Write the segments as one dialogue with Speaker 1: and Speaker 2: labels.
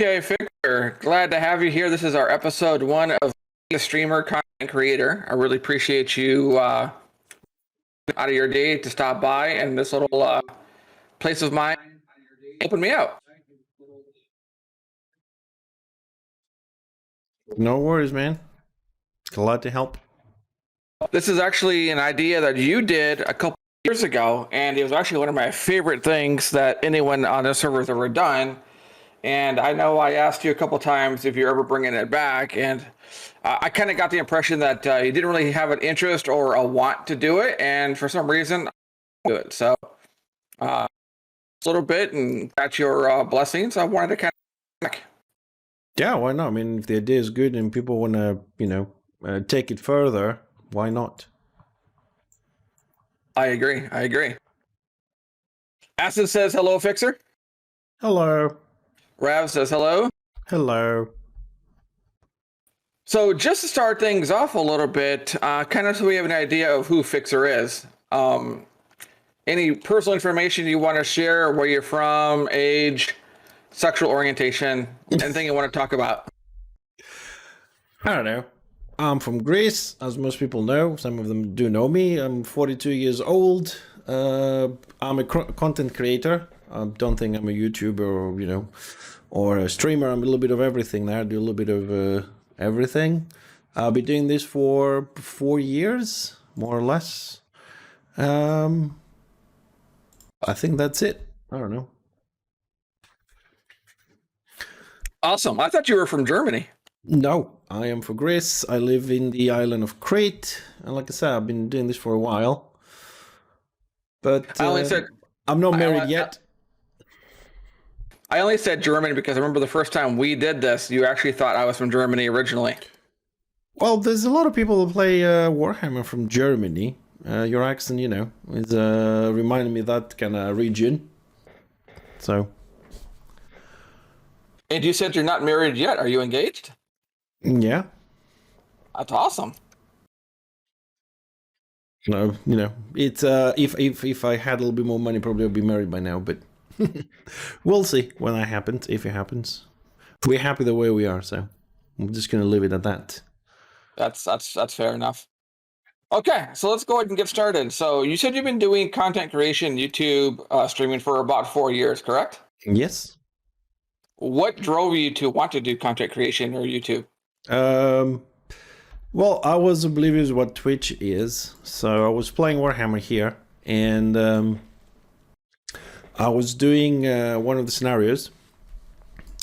Speaker 1: Okay, Fixer, glad to have you here. This is our episode 1 of being a streamer, content creator. I really appreciate you out of your day to stop by, and this little place of mine opened me out.
Speaker 2: No worries, man. Glad to help.
Speaker 1: This is actually an idea that you did a couple years ago, and it was actually one of my favorite things that anyone on the server has ever done. And I know I asked you a couple times if you're ever bringing it back, and I kind of got the impression that you didn't really have an interest or a want to do it, and for some reason, I do it. So, a little bit, and got your blessings. I wanted to kind of back.
Speaker 2: Yeah, why not? I mean, if the idea is good and people want to, take it further, why not?
Speaker 1: I agree. Acid says hello, Fixer.
Speaker 2: Hello.
Speaker 1: Rav says hello.
Speaker 2: Hello.
Speaker 1: So just to start things off a little bit, kind of so we have an idea of who Fixer is. Any personal information you want to share, where you're from, age, sexual orientation, anything you want to talk about?
Speaker 2: I don't know. I'm from Greece, as most people know. Some of them do know me. I'm 42 years old. I'm a content creator. I don't think I'm a YouTuber or a streamer. I'm a little bit of everything there. I do a little bit of everything. I'll be doing this for 4 years, more or less. I think that's it. I don't know.
Speaker 1: Awesome. I thought you were from Germany.
Speaker 2: No, I am from Greece. I live in the island of Crete. And like I said, I've been doing this for a while. But I'm not married yet.
Speaker 1: I only said Germany because I remember the first time we did this, you actually thought I was from Germany originally.
Speaker 2: Well, there's a lot of people who play Warhammer from Germany. Your accent, is reminding me of that kind of region. So.
Speaker 1: And you said you're not married yet. Are you engaged?
Speaker 2: Yeah.
Speaker 1: That's awesome.
Speaker 2: No, it's if I had a little bit more money, probably I'd be married by now, but we'll see when that happens, if it happens. We're happy the way we are, so I'm just gonna leave it at that.
Speaker 1: That's fair enough. Okay, so let's go ahead and get started. So you said you've been doing content creation, YouTube, streaming for about 4 years, correct?
Speaker 2: Yes.
Speaker 1: What drove you to want to do content creation or YouTube?
Speaker 2: Well, I was oblivious what Twitch is, so I was playing Warhammer here, and I was doing one of the scenarios,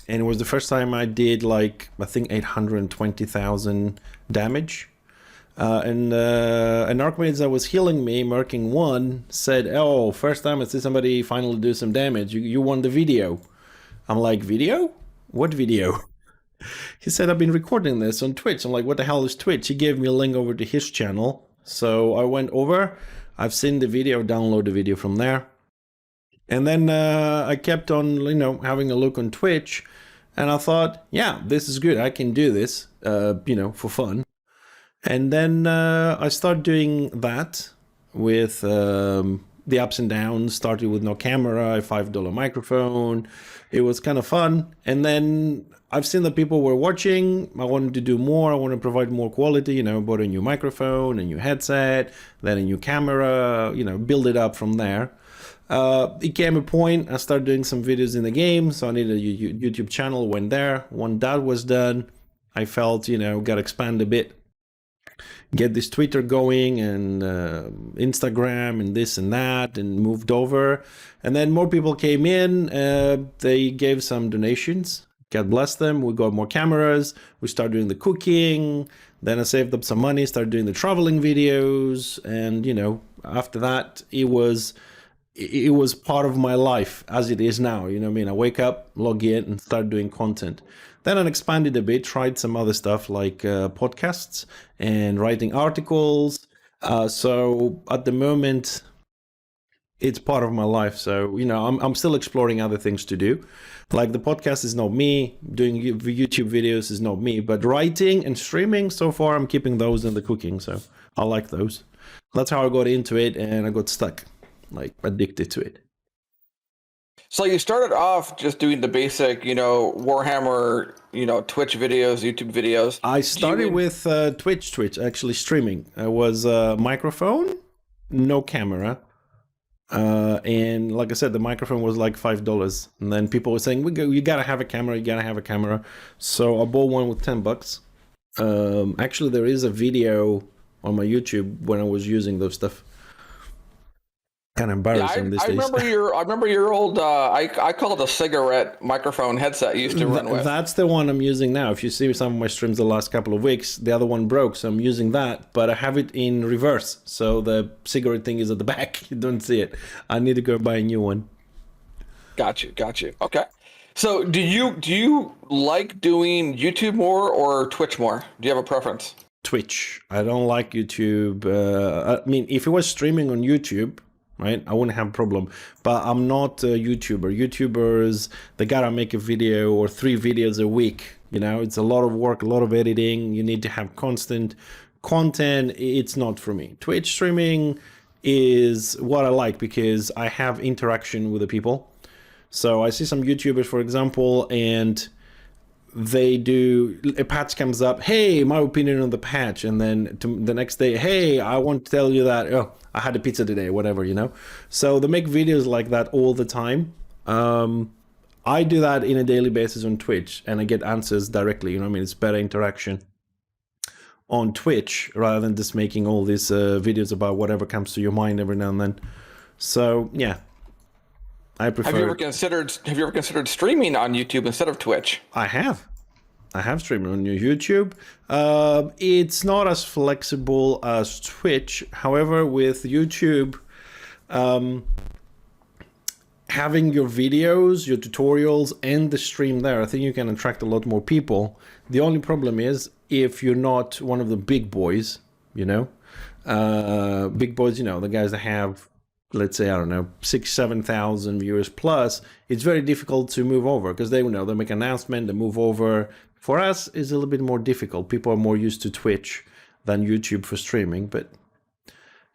Speaker 2: and it was the first time I did I think 820,000 damage. And an Archmage that was healing me, marking 1, said, "Oh, first time I see somebody finally do some damage. You won the video." I'm like, "Video? What video?" He said, "I've been recording this on Twitch." I'm like, "What the hell is Twitch?" He gave me a link over to his channel. So I went over, I've seen the video, download the video from there. And then I kept on, having a look on Twitch, and I thought, yeah, this is good. I can do this, for fun. And then I started doing that with the ups and downs. Started with no camera, a $5 microphone. It was kind of fun. And then I've seen that people were watching. I wanted to do more. I want to provide more quality, bought a new microphone, a new headset, then a new camera, build it up from there. It came a point, I started doing some videos in the game, so I needed a YouTube channel, went there. When that was done, I felt, got to expand a bit, get this Twitter going and Instagram and this and that, and moved over. And then more people came in, they gave some donations. God bless them. We got more cameras. We started doing the cooking. Then I saved up some money, started doing the traveling videos. And, after that, it was part of my life as it is now. You know what I mean? I wake up, log in, and start doing content. Then I expanded a bit, tried some other stuff like podcasts and writing articles. So at the moment, it's part of my life. So, I'm still exploring other things to do. Like the podcast is not me, doing YouTube videos is not me, but writing and streaming, so far I'm keeping those and the cooking. So I like those. That's how I got into it, and I got stuck, addicted to it.
Speaker 1: So you started off just doing the basic, Warhammer, Twitch videos, YouTube videos.
Speaker 2: I
Speaker 1: Do you
Speaker 2: started with Twitch, actually streaming. I was microphone, no camera. And like I said, the microphone was like $5. And then people were saying, you gotta have a camera, you gotta have a camera. So I bought one with $10. Actually, there is a video on my YouTube when I was using those stuff. Kind of embarrassing these days.
Speaker 1: I remember your old, I call it a cigarette microphone headset you used to run with.
Speaker 2: That's the one I'm using now. If you see some of my streams the last couple of weeks, the other one broke, so I'm using that, but I have it in reverse. So the cigarette thing is at the back. You don't see it. I need to go buy a new one.
Speaker 1: Got you. Okay. So do you like doing YouTube more or Twitch more? Do you have a preference?
Speaker 2: Twitch. I don't like YouTube. I mean, if it was streaming on YouTube, right, I wouldn't have a problem. But I'm not a YouTuber. YouTubers, they gotta make a video or 3 videos a week. It's a lot of work, a lot of editing. You need to have constant content. It's not for me. Twitch streaming is what I like because I have interaction with the people. So I see some YouTubers, for example, and they do, a patch comes up, hey, my opinion on the patch, and then the next day, hey, I want to tell you that, oh, I had a pizza today, whatever, So they make videos like that all the time. I do that in a daily basis on Twitch, and I get answers directly, it's better interaction on Twitch rather than just making all these videos about whatever comes to your mind every now and then. So, yeah. I prefer.
Speaker 1: Have you ever considered streaming on YouTube instead of Twitch?
Speaker 2: I have streamed on YouTube. It's not as flexible as Twitch. However, with YouTube, having your videos, your tutorials, and the stream there, I think you can attract a lot more people. The only problem is if you're not one of the big boys, big boys, the guys that have, let's say, I don't know, 6,000-7,000 viewers plus, it's very difficult to move over because they make an announcement, they move over. For us, it's a little bit more difficult. People are more used to Twitch than YouTube for streaming, but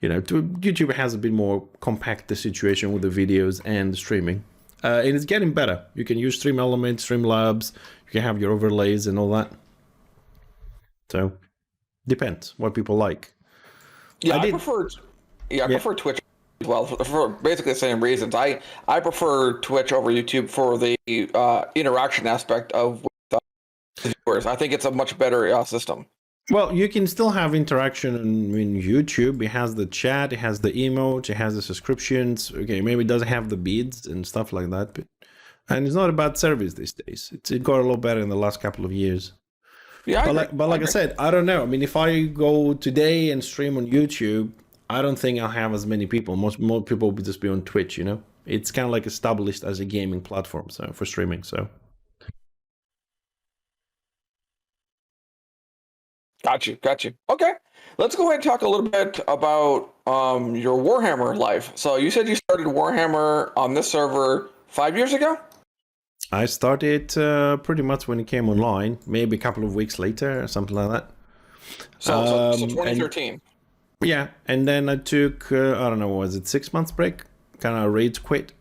Speaker 2: YouTube has a bit more compact the situation with the videos and the streaming. And it's getting better. You can use Stream Elements, Streamlabs, you can have your overlays and all that. So, depends what people like.
Speaker 1: Yeah, I prefer Twitch as well for basically the same reasons. I prefer Twitch over YouTube for the interaction aspect of viewers. I think it's a much better system.
Speaker 2: Well, you can still have interaction in YouTube. It has the chat, it has the emotes, it has the subscriptions. Okay, maybe it doesn't have the beads and stuff like that, and it's not a bad service these days. It got a lot better in the last couple of years.
Speaker 1: Yeah,
Speaker 2: but like I said, I don't know. I mean, if I go today and stream on YouTube, I don't think I'll have as many people. Most people will just be on Twitch. It's kind of like established as a gaming platform, so for streaming. So.
Speaker 1: Got you. Okay, let's go ahead and talk a little bit about your Warhammer life. So you said you started Warhammer on this server 5 years ago?
Speaker 2: I started pretty much when it came online, maybe a couple of weeks later or something like that.
Speaker 1: So 2013.
Speaker 2: Yeah, and then I took, I don't know, was it 6 months break? Kind of rage quit.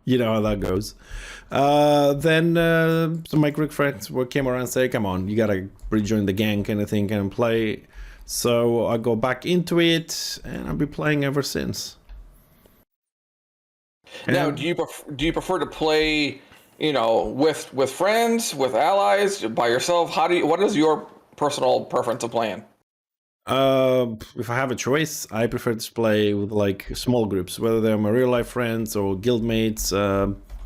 Speaker 2: You know how that goes. Then some of my Greek friends came around and said, come on, you gotta rejoin the gang kind of thing and play. So I go back into it and I've been playing ever since.
Speaker 1: Now, do you prefer to play, with friends, with allies, by yourself? What is your personal preference of playing?
Speaker 2: If I have a choice, I prefer to play with like small groups, whether they're my real life friends or guildmates.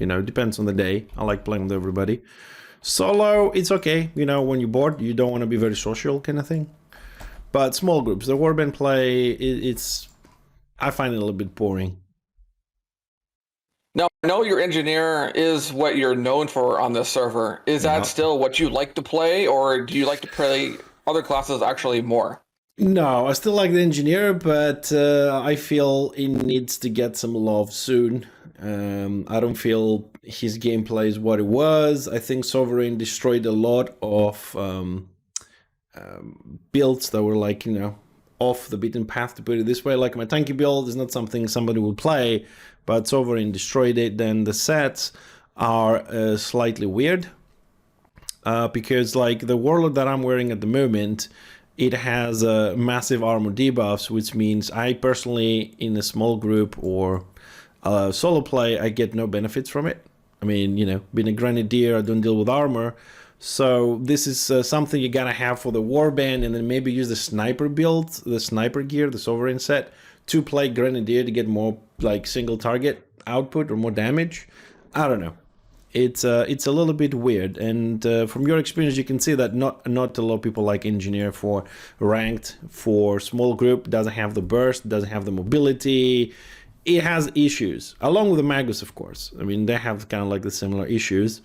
Speaker 2: It depends on the day. I like playing with everybody. Solo, it's okay. When you're bored, you don't want to be very social kind of thing. But small groups, the warband play, I find it a little bit boring.
Speaker 1: Now, I know your engineer is what you're known for on this server. Is that still what you like to play, or do you like to play other classes actually more?
Speaker 2: No, I still like the engineer, but I feel he needs to get some love soon. I don't feel his gameplay is what it was. I think Sovereign destroyed a lot of builds that were like, off the beaten path, to put it this way. Like my tanky build is not something somebody will play, but Sovereign destroyed it. Then the sets are slightly weird because like the Warlord that I'm wearing at the moment, it has massive armor debuffs, which means I personally, in a small group or solo play, I get no benefits from it. I mean, you know, being a Grenadier, I don't deal with armor. So this is something you gotta have for the Warband, and then maybe use the Sniper build, the Sniper gear, the Sovereign set, to play Grenadier to get more like single target output or more damage. I don't know. It's a little bit weird, and from your experience, you can see that not a lot of people like Engineer for ranked, for small group, doesn't have the burst, doesn't have the mobility. It has issues, along with the Magus, of course. I mean, they have kind of like the similar issues.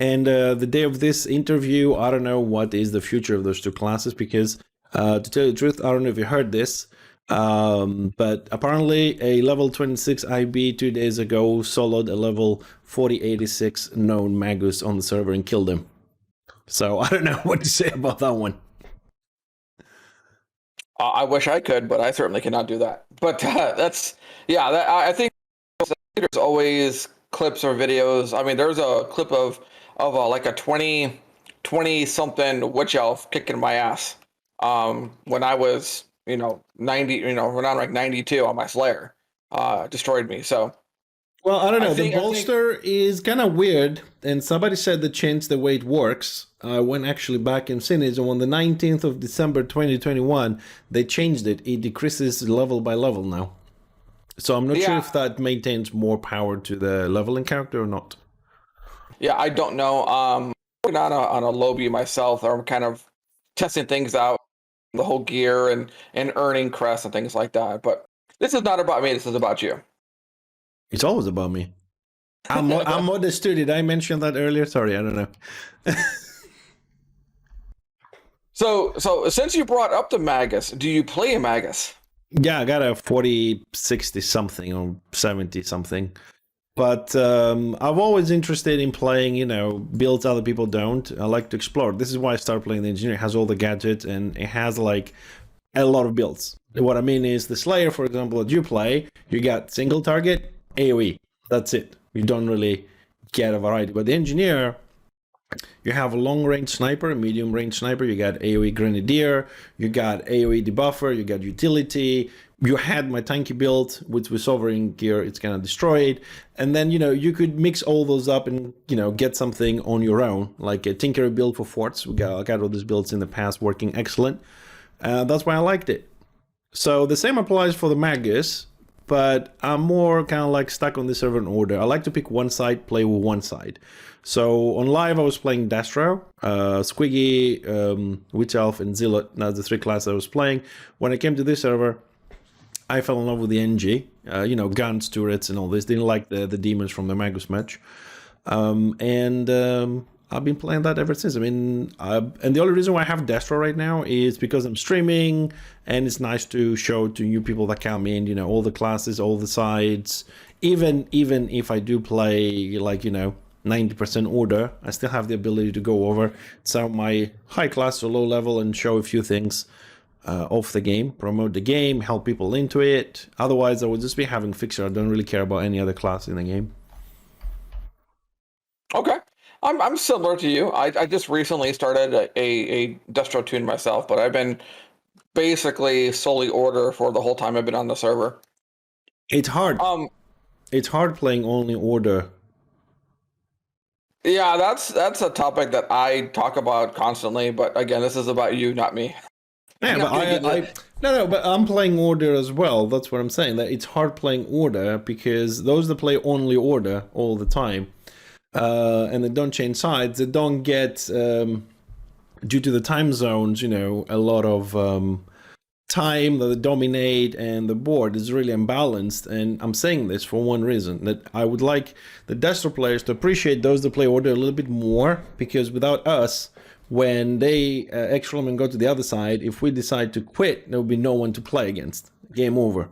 Speaker 2: And the day of this interview, I don't know what is the future of those two classes, because to tell you the truth, I don't know if you heard this, but apparently a level 26 IB 2 days ago soloed a level 4086 known Magus on the server and killed him. So I don't know what to say about that one.
Speaker 1: I wish I could, but I certainly cannot do that. But I think there's always clips or videos. I mean, there's a clip of like a 20 something witch elf kicking my ass when I was 90, when I'm like 92 on my Slayer, destroyed me. So
Speaker 2: well, I don't know. The bolster is kind of weird, and somebody said they changed the way it works. I went actually back and seen it, and on the 19th of December 2021, they changed it. It decreases level by level now. So I'm not sure if that maintains more power to the leveling character or not.
Speaker 1: Yeah, I don't know. I'm working on a lobby myself. I'm kind of testing things out, the whole gear and earning crests and things like that. But this is not about me. This is about you.
Speaker 2: It's always about me. I'm modest too. Did I mention that earlier? Sorry, I don't know.
Speaker 1: So since you brought up the Magus, do you play a Magus?
Speaker 2: Yeah, I got a 40, 60 something or 70 something. But I'm always interested in playing, builds other people don't. I like to explore. This is why I started playing the Engineer. It has all the gadgets and it has like a lot of builds. What I mean is the Slayer, for example, that you play, you got single target, AoE. That's it. You don't really get a variety. But the Engineer, you have a long-range sniper, a medium-range sniper, you got AoE Grenadier, you got AoE debuffer, you got utility, you had my tanky build, which with Sovereign gear, it's gonna destroy it. And then, you could mix all those up and, get something on your own, like a Tinkerer build for forts. I got all these builds in the past working excellent. That's why I liked it. So the same applies for the Magus, but I'm more kind of like stuck on this server in order. I like to pick one side, play with one side. So on live, I was playing Destro, Squiggy, Witch Elf, and Zealot. That's the three classes I was playing. When I came to this server, I fell in love with the NG, guns, turrets, and all this. Didn't like the demons from the Magus match. I've been playing that ever since. I mean, and the only reason why I have Destro right now is because I'm streaming, and it's nice to show to new people that come in, all the classes, all the sides. Even if I do play, like, 90% order, I still have the ability to go over some of my high class or low level and show a few things off the game, promote the game, help people into it. Otherwise, I would just be having Fixer. I don't really care about any other class in the game.
Speaker 1: Okay. I'm similar to you. I just recently started a Destro tune myself, but I've been basically solely order for the whole time I've been on the server.
Speaker 2: It's hard. It's hard playing only order.
Speaker 1: Yeah, that's a topic that I talk about constantly, but again, this is about you, not me.
Speaker 2: Yeah, but but I'm playing order as well. That's what I'm saying. That it's hard playing order because those that play only order all the time, and they don't change sides, they don't get due to the time zones. A lot of time that they dominate, and the board is really imbalanced. And I'm saying this for one reason, that I would like the Destro players to appreciate those that play order a little bit more, because without us, when they extra and go to the other side, if we decide to quit, there will be no one to play against. Game over.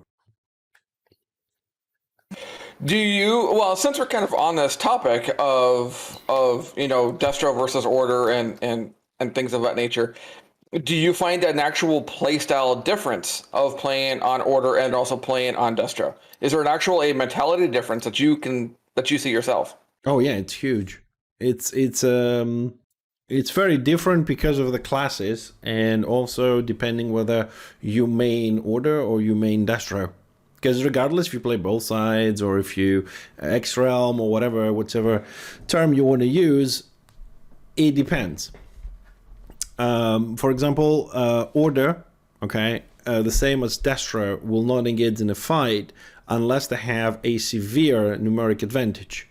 Speaker 1: Since we're kind of on this topic of Destro versus order and things of that nature, Do you find an actual playstyle difference of playing on Order and also playing on Destro? Is there an actual a mentality difference that you see yourself?
Speaker 2: Oh yeah, it's huge. It's very different because of the classes, and also depending whether you main Order or you main Destro. Because regardless if you play both sides or if you X-Realm or whatever, whichever term you want to use, it depends. For example, Order, okay, the same as Destro, will not engage in a fight unless they have a severe numeric advantage.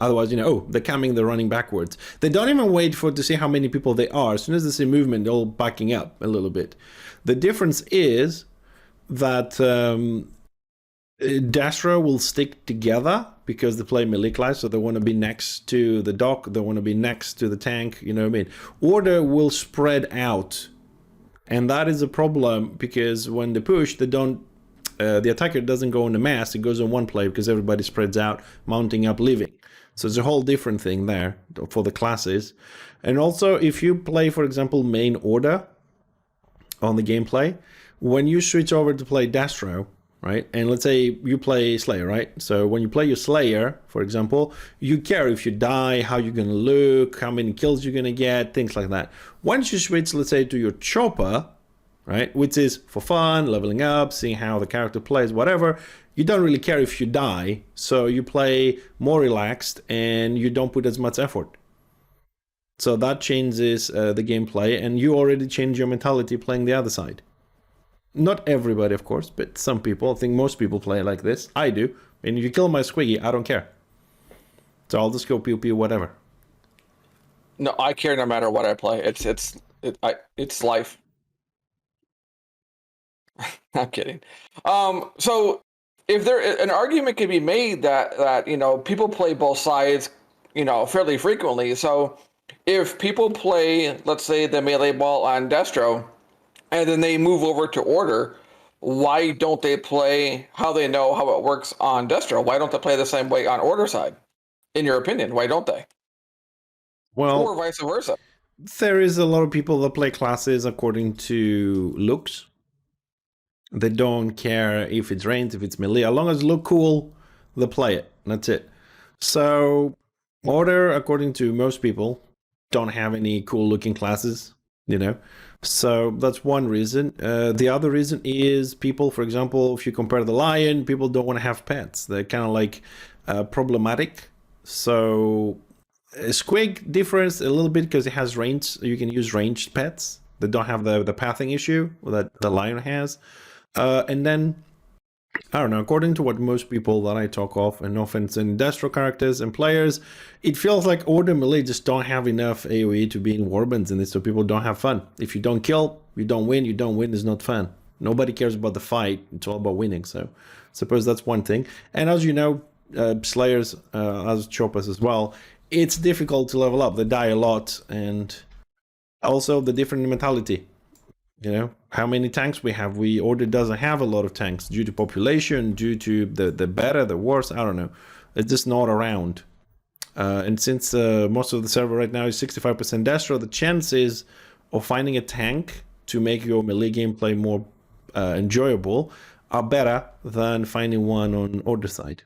Speaker 2: Otherwise, oh, they're coming, they're running backwards. They don't even wait to see how many people they are. As soon as they see movement, they're all backing up a little bit. The difference is that Destro will stick together because they play melee class, so they want to be next to the dock, they want to be next to the tank, you know what I mean? Order will spread out, and that is a problem because when they push, they don't. The attacker doesn't go on a mass; it goes on one player because everybody spreads out, mounting up, leaving. So it's a whole different thing there for the classes. And also, if you play, for example, main Order on the gameplay, when you switch over to play Destro, right? And let's say you play Slayer, right? So when you play your Slayer, for example, you care if you die, how you're going to look, how many kills you're going to get, things like that. Once you switch, let's say, to your Chopper, right? Which is for fun, leveling up, seeing how the character plays, whatever. You don't really care if you die, so you play more relaxed and you don't put as much effort. So that changes the gameplay, and you already change your mentality playing the other side. Not everybody, of course, but some people. I think most people play like this. I do. And if you kill my Squiggy, I don't care. So I'll just go pew pew whatever.
Speaker 1: No, I care no matter what I play. It's life. I'm kidding. So if there an argument could be made that people play both sides, fairly frequently. So if people play, let's say, the melee ball on Destro, and then they move over to Order, why don't they play how they know how it works on Destro? Why don't they play the same way on Order side? In your opinion, why don't they?
Speaker 2: Well,
Speaker 1: or vice versa.
Speaker 2: There is a lot of people that play classes according to looks. They don't care if it's ranged, if it's melee. As long as it look cool, they play it. That's it. So Order, according to most people, don't have any cool looking classes, So that's one reason. The other reason is people, for example, if you compare the Lion, people don't want to have pets. They're kind of like problematic. So Squig differs a little bit because it has range. You can use ranged pets. They don't have the pathing issue that the Lion has. And then, I don't know, according to what most people that I talk of, and often it's industrial characters and players, it feels like Order melee just don't have enough AoE to be in warbands in this, so people don't have fun. If you don't kill, you don't win. You don't win is not fun. Nobody cares about the fight. It's all about winning. So I suppose that's one thing. And as you know, Slayers, as Choppers as well, it's difficult to level up. They die a lot, and also the different mentality. How many tanks we have. Order doesn't have a lot of tanks due to population, due to the better, the worse, I don't know. It's just not around. And since most of the server right now is 65% Destro, the chances of finding a tank to make your melee gameplay more enjoyable are better than finding one on Order side.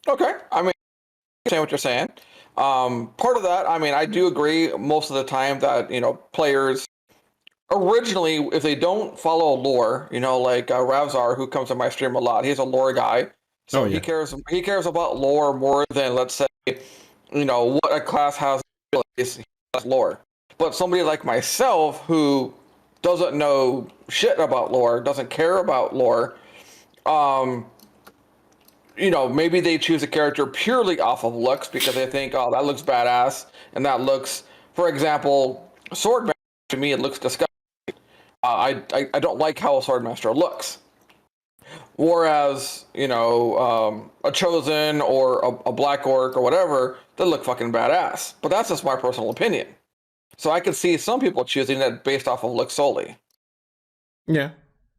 Speaker 1: Okay, I mean, I understand what you're saying. Part of that, I mean, I do agree most of the time that players originally, if they don't follow lore, like Ravzar, who comes to my stream a lot, he's a lore guy, so he cares about lore more than, let's say, what a class has lore. But somebody like myself who doesn't know shit about lore, doesn't care about lore, maybe they choose a character purely off of looks because they think, oh, that looks badass, and that looks, for example, Swordmaster, to me, it looks disgusting. I don't like how a Swordmaster looks. Whereas, a Chosen or a Black Orc or whatever, they look fucking badass. But that's just my personal opinion. So I could see some people choosing that based off of looks solely.
Speaker 2: Yeah.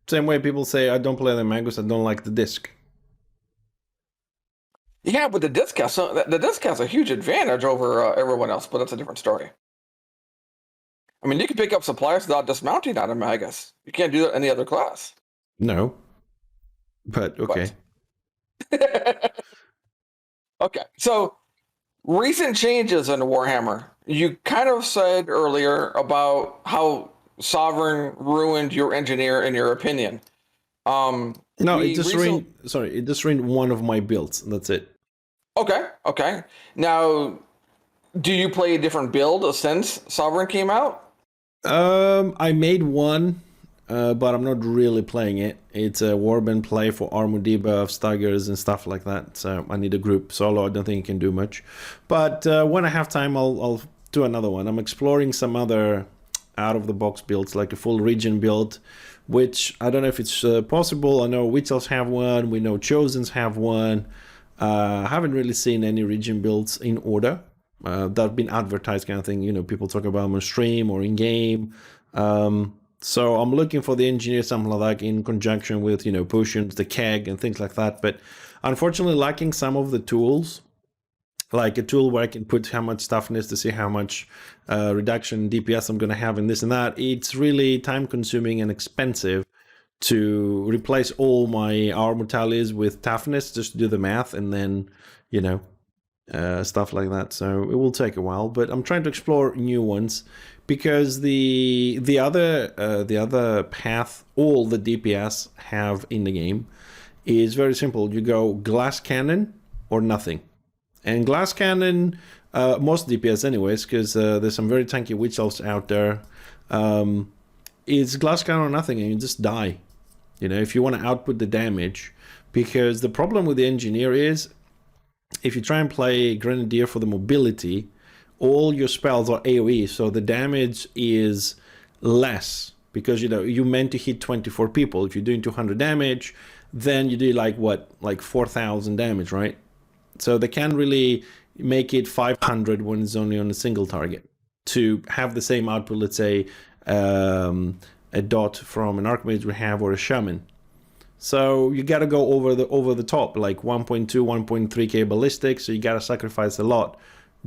Speaker 2: Same way people say, I don't play the Magus, I don't like the disc.
Speaker 1: Yeah, but the disc has a huge advantage over everyone else, but that's a different story. I mean, you can pick up supplies without dismounting on them, I guess. You can't do that in any other class.
Speaker 2: No, but okay.
Speaker 1: But okay, so recent changes in Warhammer. You kind of said earlier about how Sovereign ruined your engineer, in your opinion.
Speaker 2: No, it
Speaker 1: We
Speaker 2: just
Speaker 1: recently.
Speaker 2: ruined. Sorry, it just ruined one of my builds. That's it.
Speaker 1: Okay, okay. Now, do you play a different build since Sovereign came out?
Speaker 2: I made one, but I'm not really playing it. It's a warband play for armor debuff, staggers, and stuff like that. So I need a group solo. I don't think it can do much. But when I have time, I'll do another one. I'm exploring some other out-of-the-box builds, like a full region build, which I don't know if it's possible. I know Witch Elves have one. We know Chosens have one. I haven't really seen any region builds in order that have been advertised, kind of thing. You know, people talk about them on stream or in game. So I'm looking for the engineer, something like that, in conjunction with, you know, potions, the keg, and things like that. But unfortunately, lacking some of the tools, like a tool where I can put how much toughness to see how much reduction in DPS I'm going to have in this and that. It's really time consuming and expensive to replace all my armor tallies with toughness, just to do the math, and then, you know, stuff like that. So it will take a while, but I'm trying to explore new ones, because the other path all the DPS have in the game is very simple. You go glass cannon or nothing. And glass cannon, most DPS anyways, because there's some very tanky witch elves out there. It's glass cannon or nothing, and you just die. You know, if you want to output the damage, because the problem with the engineer is, if you try and play Grenadier for the mobility, all your spells are AoE, so the damage is less, because, you know, you meant to hit 24 people. If you're doing 200 damage, then you do like 4,000 damage, right? So they can't really make it 500 when it's only on a single target. To have the same output, let's say a dot from an Archmage we have, or a Shaman. So you got to go over the top, like 1.2, 1.3k ballistic. So you got to sacrifice a lot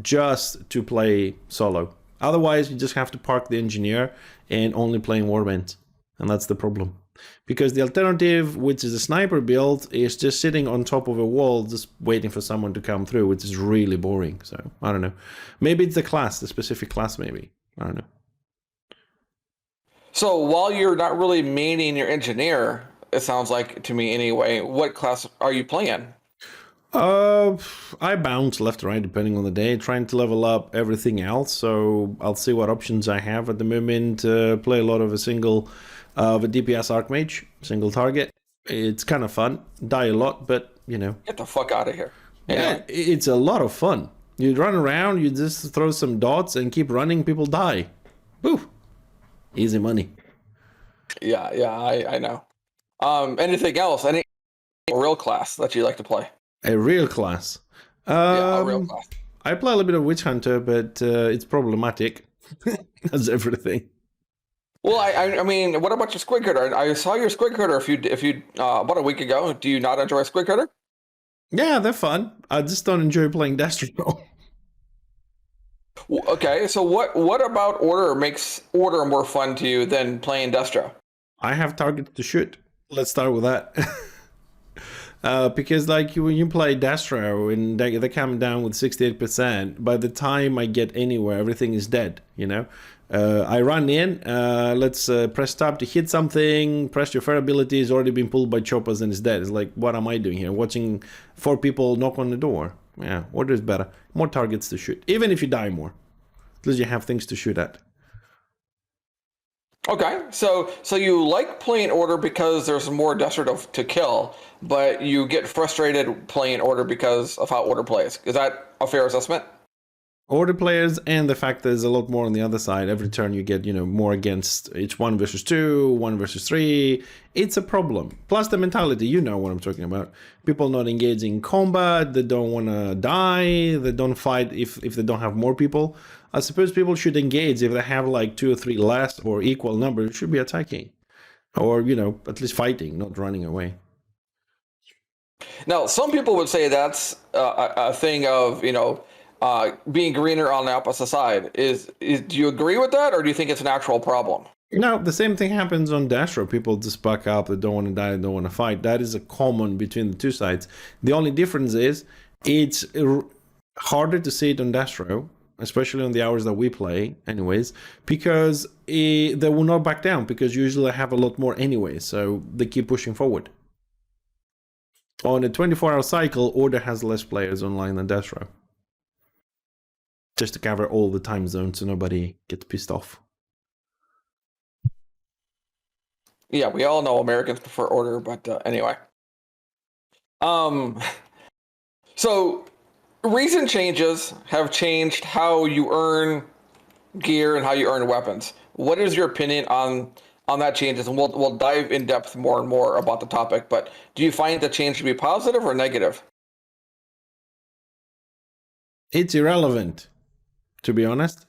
Speaker 2: just to play solo. Otherwise, you just have to park the engineer and only playing warbands, and that's the problem. Because the alternative, which is a sniper build, is just sitting on top of a wall, just waiting for someone to come through, which is really boring. So I don't know. Maybe it's the class, the specific class. Maybe, I don't know.
Speaker 1: So while you're not really maining your engineer, it sounds like to me anyway, what class are you playing?
Speaker 2: I bounce left right depending on the day, trying to level up everything else. So I'll see what options I have at the moment. Play a lot of a single of a DPS Archmage, single target. It's kind of fun. Die a lot, but you know.
Speaker 1: Get the fuck out of here.
Speaker 2: Yeah, it's a lot of fun. You run around, you just throw some dots and keep running, people die. Boo. Easy money.
Speaker 1: Yeah, I know. Anything else? Any real class that you like to play?
Speaker 2: A real class.
Speaker 1: Yeah, a real class.
Speaker 2: I play a little bit of Witch Hunter, but it's problematic. As everything.
Speaker 1: Well, I mean, what about your Squid Critter? I saw your Squid Critter if you about a week ago. Do you not enjoy Squid Critter?
Speaker 2: Yeah, they're fun. I just don't enjoy playing Destro.
Speaker 1: Okay, so what about Order makes Order more fun to you than playing Destro?
Speaker 2: I have targets to shoot. Let's start with that. Because like when you play Destro and they're coming down with 68%, by the time I get anywhere, everything is dead, you know? I run in, let's press tab to hit something, press your fair ability, is already been pulled by choppers and it's dead. It's like, what am I doing here? Watching 4 people knock on the door. Yeah, Order is better. More targets to shoot, even if you die more. At least you have things to shoot at.
Speaker 1: Okay, so you like playing Order because there's more Destro to kill, but you get frustrated playing Order because of how Order plays. Is that a fair assessment?
Speaker 2: Order players, and the fact there's a lot more on the other side. Every turn you get, you know, more against. It's 1 versus 2, 1 versus 3. It's a problem. Plus the mentality, you know what I'm talking about. People not engaging in combat, they don't want to die, they don't fight if they don't have more people. I suppose people should engage if they have like 2 or 3 less or equal numbers, should be attacking. Or, you know, at least fighting, not running away.
Speaker 1: Now, some people would say that's a thing of, you know, being greener on the opposite side. Do you agree with that, or do you think it's an actual problem?
Speaker 2: No, the same thing happens on Destro. People just buck up, they don't want to die, they don't want to fight. That is a common between the two sides. The only difference is it's harder to see it on Destro, especially on the hours that we play anyways, because they will not back down, because usually I have a lot more anyway, so they keep pushing forward. On a 24-hour cycle, Order has less players online than Destro. Just to cover all the time zones so nobody gets pissed off.
Speaker 1: Yeah, we all know Americans prefer Order, but anyway. So recent changes have changed how you earn gear and how you earn weapons. What is your opinion on that changes? And we'll dive in depth more and more about the topic, but do you find the change to be positive or negative?
Speaker 2: It's irrelevant, to be honest.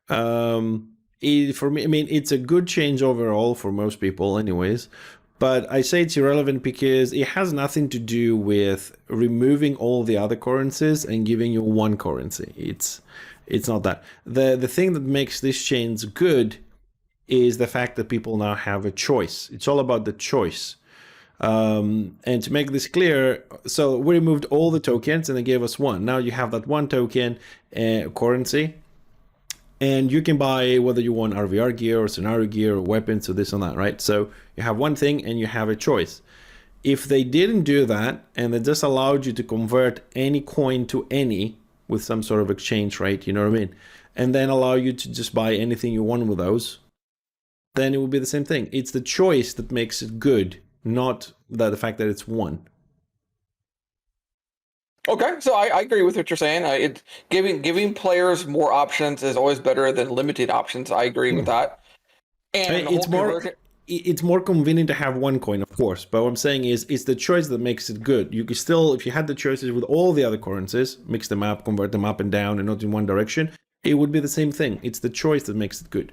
Speaker 2: For me, I mean, it's a good change overall for most people anyways, but I say it's irrelevant because it has nothing to do with removing all the other currencies and giving you one currency. It's not that. The thing that makes this change good is the fact that people now have a choice. It's all about the choice. And to make this clear, so we removed all the tokens and they gave us one. Now you have that one token currency, and you can buy whether you want RVR gear or scenario gear or weapons or this and that, right? So you have one thing and you have a choice. If they didn't do that and they just allowed you to convert any coin to any with some sort of exchange rate, you know what I mean? And then allow you to just buy anything you want with those, then it would be the same thing. It's the choice that makes it good, not the fact that it's one.
Speaker 1: Okay, so I agree with what you're saying. Giving players more options is always better than limited options. I agree with that. And
Speaker 2: it's more convenient to have one coin, of course. But what I'm saying is, it's the choice that makes it good. You could still, if you had the choices with all the other currencies, mix them up, convert them up and down, and not in one direction, it would be the same thing. It's the choice that makes it good.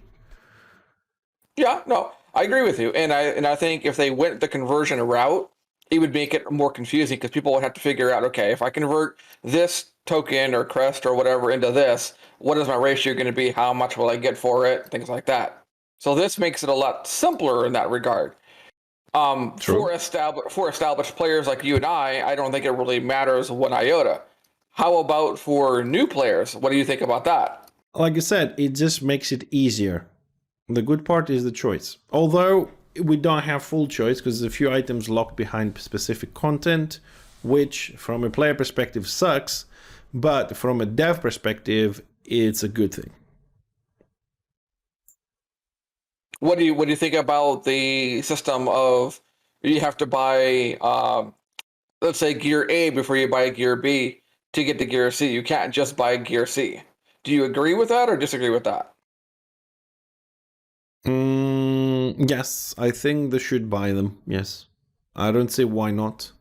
Speaker 1: Yeah, no, I agree with you. And I think if they went the conversion route, it would make it more confusing because people would have to figure out, okay, if I convert this token or crest or whatever into this, what is my ratio going to be? How much will I get for it? Things like that. So this makes it a lot simpler in that regard. For established players like you and I don't think it really matters one iota. How about for new players? What do you think about that?
Speaker 2: Like I said, it just makes it easier. The good part is the choice. Although we don't have full choice because there's a few items locked behind specific content, which from a player perspective sucks, but from a dev perspective, it's a good thing.
Speaker 1: What do you think about the system of you have to buy, let's say, gear A before you buy gear B to get to gear C? You can't just buy gear C. Do you agree with that or disagree with that?
Speaker 2: Yes, I think they should buy them. Yes, I don't see why not.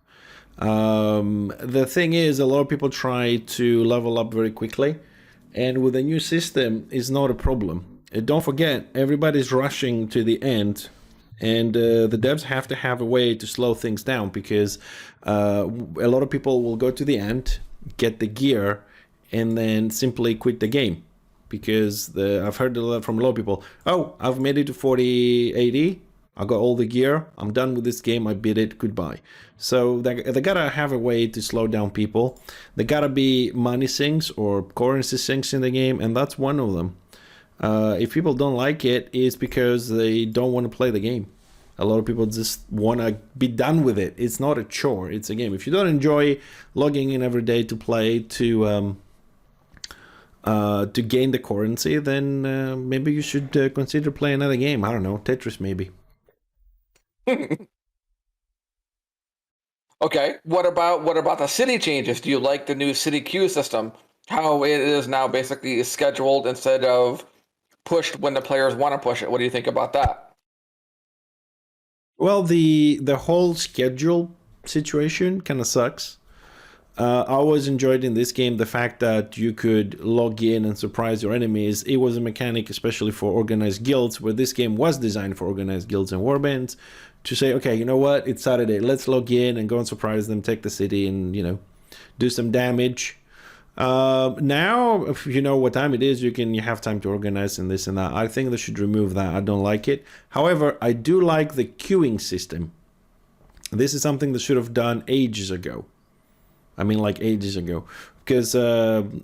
Speaker 2: The thing is, a lot of people try to level up very quickly, and with a new system, it's not a problem. Don't forget, everybody's rushing to the end, and the devs have to have a way to slow things down because a lot of people will go to the end, get the gear, and then simply quit the game. Because I've heard a lot from a lot of people, oh, I've made it to 40 AD, I got all the gear, I'm done with this game, I beat it, goodbye. So they gotta have a way to slow down people. There gotta be money sinks or currency sinks in the game, and that's one of them. If people don't like it, it's because they don't want to play the game. A lot of people just want to be done with it. It's not a chore, it's a game. If you don't enjoy logging in every day to play to gain the currency, then maybe you should consider playing another game. I don't know, Tetris maybe.
Speaker 1: Okay, what about the city changes? Do you like the new city queue system? How it is now basically scheduled instead of pushed when the players want to push it. What do you think about that?
Speaker 2: Well, the whole schedule situation kind of sucks. I always enjoyed in this game the fact that you could log in and surprise your enemies. It was a mechanic, especially for organized guilds, where this game was designed for organized guilds and warbands, to say, okay, you know what, it's Saturday, let's log in and go and surprise them, take the city and, you know, do some damage. Now, if you know what time it is, you have time to organize and this and that. I think they should remove that. I don't like it. However, I do like the queuing system. This is something they should have done ages ago. I mean, like ages ago. Because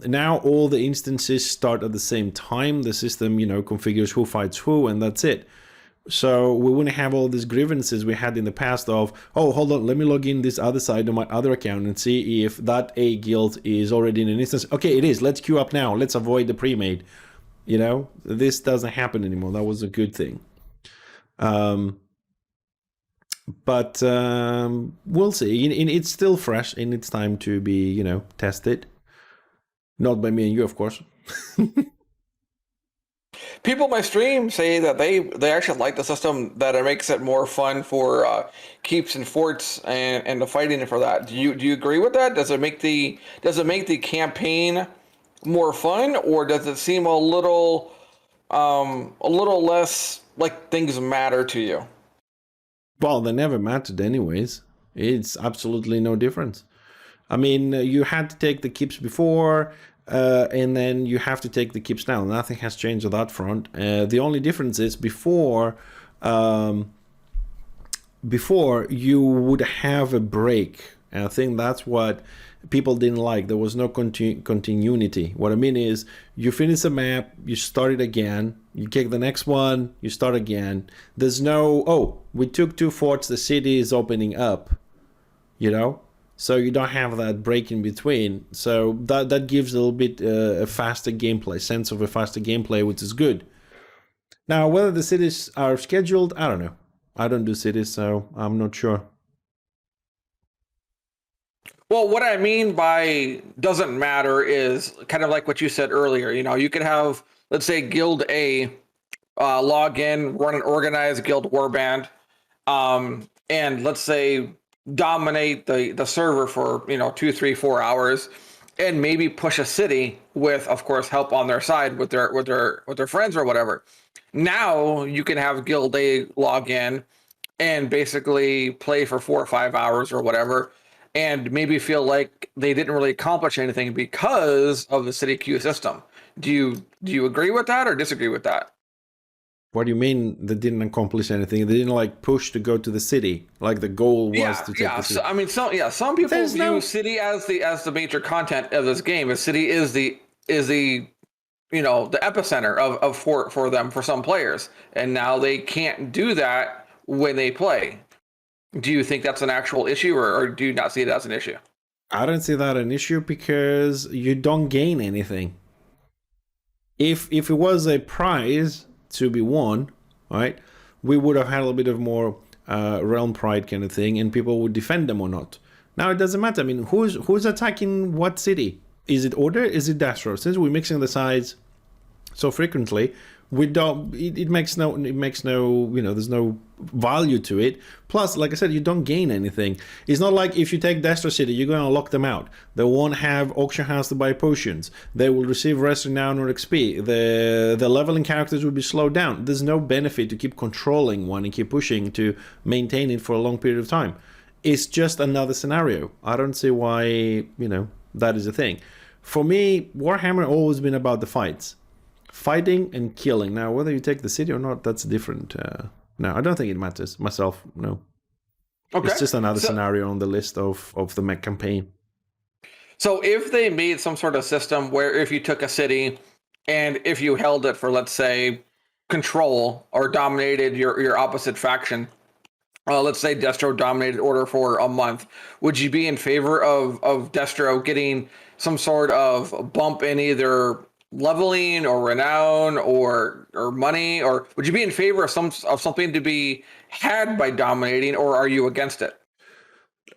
Speaker 2: now all the instances start at the same time. The system, configures who fights who, and that's it. So we wouldn't have all these grievances we had in the past of, oh, hold on, let me log in this other side on my other account and see if that A guild is already in an instance. Okay, it is. Let's queue up now. Let's avoid the pre-made. This doesn't happen anymore. That was a good thing. But we'll see. It's still fresh and it's time to be, tested. Not by me and you, of course.
Speaker 1: People on my stream say that they actually like the system, that it makes it more fun for keeps and forts and the fighting for that. Do you agree with that? Does it make the campaign more fun, or does it seem a little less like things matter to you?
Speaker 2: Well, they never mattered anyways. It's absolutely no difference. I mean, you had to take the keeps before, and then you have to take the keeps now. Nothing has changed on that front. The only difference is before you would have a break. And I think that's what people didn't like. There was no continuity. What I mean is, you finish a map, you start it again, you take the next one, you start again. There's no, oh, we took 2 forts, the city is opening up, So you don't have that break in between. So that gives a little bit a faster gameplay, sense of a faster gameplay, which is good. Now, whether the cities are scheduled, I don't know. I don't do cities, so I'm not sure.
Speaker 1: Well, what I mean by doesn't matter is kind of like what you said earlier. You could have, let's say, Guild A log in, run an organized guild warband, and let's say dominate the server for 2, 3, 4 hours, and maybe push a city with, of course, help on their side with their friends or whatever. Now you can have Guild A log in and basically play for 4 or 5 hours or whatever, and maybe feel like they didn't really accomplish anything because of the city queue system. Do you agree with that or disagree with that?
Speaker 2: What do you mean they didn't accomplish anything? They didn't push to go to the city. Like the goal was to take the city.
Speaker 1: So, I mean, some people view city as the major content of this game. The city is the the epicenter of for them, for some players, and now they can't do that when they play. Do you think that's an actual issue, or do you not see it as an issue?
Speaker 2: I don't see that an issue because you don't gain anything. If it was a prize to be won, right, we would have had a little bit of more realm pride kind of thing, and people would defend them or not. Now it doesn't matter. I mean, who's attacking what city? Is it Order? Is it Dastro? Since we're mixing the sides so frequently, we don't. It makes no. There's no value to it. Plus, like I said, you don't gain anything. It's not like if you take Dastro City, you're going to lock them out. They won't have auction house to buy potions. They will receive rest, renown, or XP. The leveling characters will be slowed down. There's no benefit to keep controlling one and keep pushing to maintain it for a long period of time. It's just another scenario. I don't see why that is a thing. For me, Warhammer always been about the fights. Fighting and killing. Now, whether you take the city or not, that's different. No, I don't think it matters. Myself, no. Okay. It's just another scenario on the list of the mech campaign.
Speaker 1: So if they made some sort of system where if you took a city and if you held it for, let's say, control or dominated your opposite faction, let's say Destro dominated Order for a month, would you be in favor of Destro getting some sort of bump in either leveling or renown or money, or would you be in favor of something to be had by dominating, or are you against it?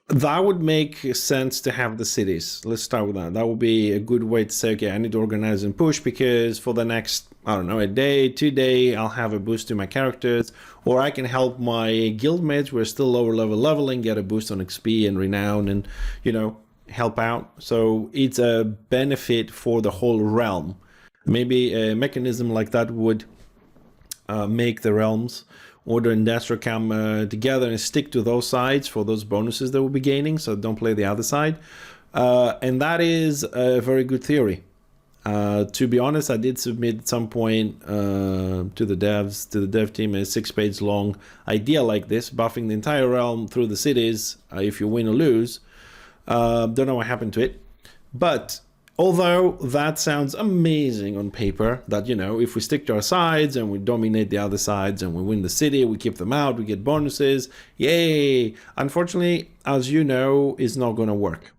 Speaker 2: That would make sense to have the cities. Let's start with that. That would be a good way to say, okay, I need to organize and push because for the next, I don't know, a day, 2 days, I'll have a boost to my characters, or I can help my guildmates who are still lower level leveling get a boost on XP and renown and, help out. So it's a benefit for the whole realm. Maybe a mechanism like that would make the realms, Order and Dastro come together and stick to those sides for those bonuses they will be gaining, so don't play the other side. And that is a very good theory. To be honest, I did submit at some point to the devs, to the dev team, a 6-page long idea like this, buffing the entire realm through the cities if you win or lose. Don't know what happened to it. But although that sounds amazing on paper, that, you know, if we stick to our sides and we dominate the other sides and we win the city, we keep them out, we get bonuses, yay! Unfortunately, as you know, is not going to work.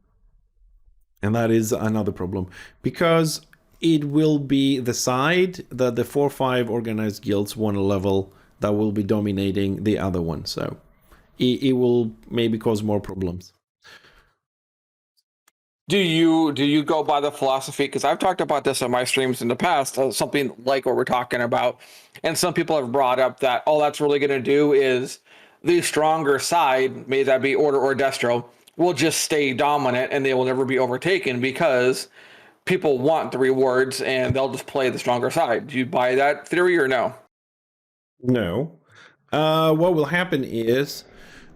Speaker 2: And that is another problem, because it will be the side that the 4 or 5 organized guilds want to level that will be dominating the other one. So it will maybe cause more problems.
Speaker 1: Do you go by the philosophy? Because I've talked about this on my streams in the past, something like what we're talking about, and some people have brought up that all that's really going to do is the stronger side, may that be Order or Destro, will just stay dominant and they will never be overtaken because people want the rewards and they'll just play the stronger side. Do you buy that theory or no?
Speaker 2: No. What will happen is,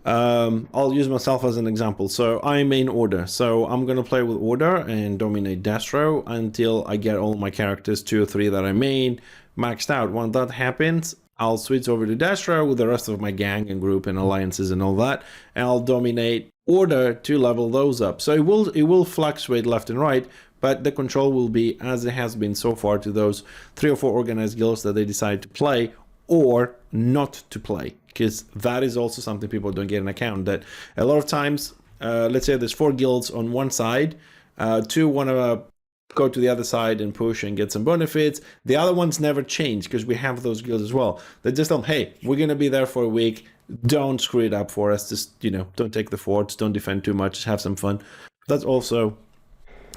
Speaker 2: I'll use myself as an example. So I'm main Order. So I'm going to play with Order and dominate Destro until I get all my characters, 2 or 3 that I main, maxed out. When that happens, I'll switch over to Destro with the rest of my gang and group and alliances and all that, and I'll dominate Order to level those up. So it will fluctuate left and right, but the control will be as it has been so far to those 3 or 4 organized guilds that they decide to play or not to play, because that is also something people don't get in account, that a lot of times, let's say there's 4 guilds on one side, 2 want to go to the other side and push and get some benefits. The other ones never change because we have those guilds as well. They just tell them, hey, we're going to be there for a week. Don't screw it up for us. Just, you know, don't take the forts. Don't defend too much. Just have some fun. That's also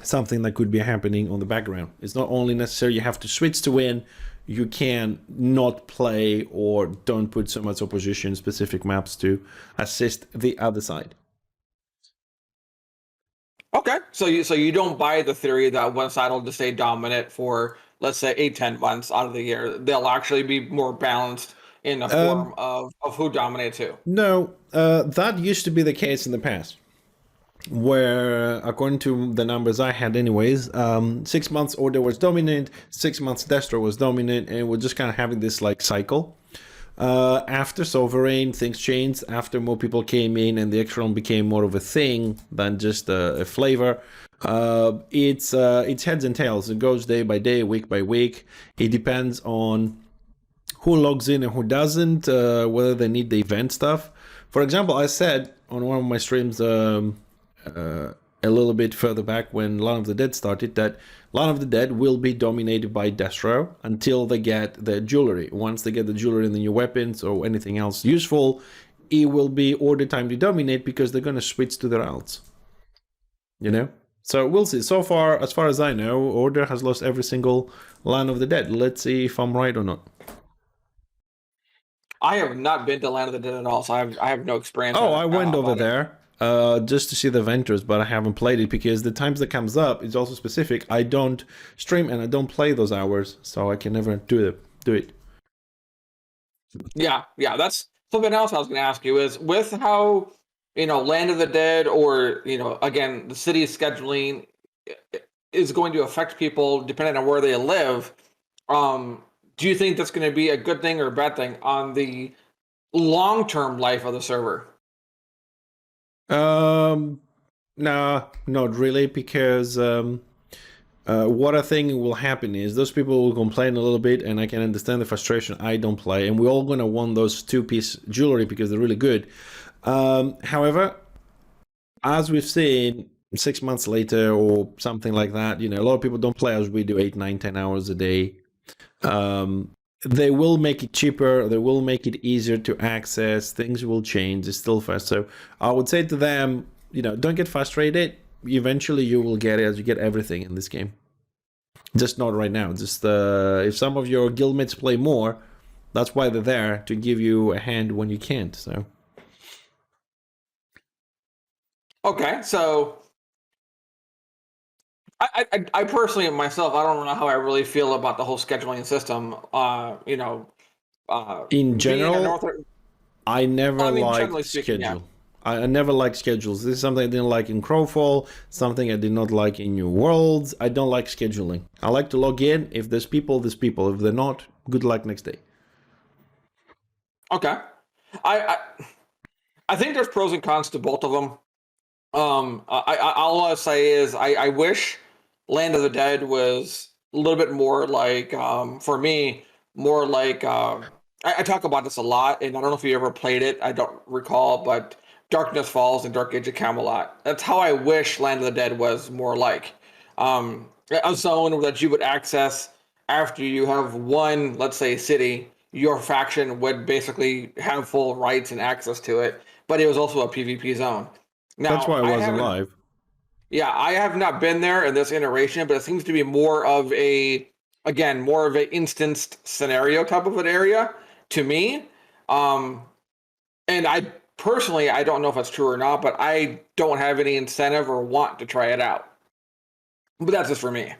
Speaker 2: something that could be happening on the background. It's not only necessary you have to switch to win. You can not play or don't put so much opposition specific maps to assist the other side.
Speaker 1: Okay, so you don't buy the theory that one side will just stay dominant for, let's say, 8-10 months out of the year. They'll actually be more balanced in the form of who dominates who.
Speaker 2: No, that used to be the case in the past, where according to the numbers I had anyways, 6 months Order was dominant, 6 months Destro was dominant, and we're just kind of having this like cycle. After Sovereign, things changed. After more people came in and the X-Realm became more of a thing than just a flavor, it's heads and tails. It goes day by day, week by week. It depends on who logs in and who doesn't, whether they need the event stuff. For example, I said on one of my streams a little bit further back when Land of the Dead started that Land of the Dead will be dominated by Destro until they get the jewelry. Once they get the jewelry and the new weapons or anything else useful, it will be Order time to dominate because they're going to switch to their alts. You know? So we'll see. So far, as far as I know, Order has lost every single Land of the Dead. Let's see if I'm right or not.
Speaker 1: I have not been to Land of the Dead at all, so I have no experience.
Speaker 2: Oh, I went over there just to see the Ventures, but I haven't played it because the times that comes up is also specific. I don't stream and I don't play those hours, so I can never do it.
Speaker 1: Yeah, that's something else I was going to ask you is with how, you know, Land of the Dead or, you know, again, the city scheduling is going to affect people depending on where they live. Do you think that's going to be a good thing or a bad thing on the long-term life of the server?
Speaker 2: No, not really, because what I think will happen is those people will complain a little bit, and I can understand the frustration. I don't play, and we're all gonna want those 2-piece jewelry because they're really good. However, as we've seen 6 months later or something like that, you know, a lot of people don't play as we do 8, 9, 10 hours a day. They will make it cheaper. They will make it easier to access. Things will change. It's still fast. So I would say to them, you know, don't get frustrated. Eventually you will get it as you get everything in this game. Just not right now. Just if some of your guildmates play more, that's why they're there, to give you a hand when you can't. So.
Speaker 1: Okay, so I personally myself, I don't know how I really feel about the whole scheduling system. You know,
Speaker 2: in general, I never liked schedule.
Speaker 1: Yeah.
Speaker 2: I never liked schedules. This is something I didn't like in Crowfall, something I did not like in New Worlds. I don't like scheduling. I like to log in. If there's people, there's people. If they're not, good luck next day.
Speaker 1: Okay. I think there's pros and cons to both of them. All I'll say is I wish Land of the Dead was a little bit more like, for me, more like, I talk about this a lot, and I don't know if you ever played it. I don't recall, but Darkness Falls and Dark Age of Camelot. That's how I wish Land of the Dead was more like. A zone that you would access after you have one, let's say, city. Your faction would basically have full rights and access to it, but it was also a PvP zone.
Speaker 2: That's
Speaker 1: Now,
Speaker 2: why I wasn't live.
Speaker 1: yeah, I have not been there in this iteration, but it seems to be more of a, again, more of an instanced scenario type of an area to me. Um, and I personally, I don't know if that's true or not, but I don't have any incentive or want to try it out. But that's just for me.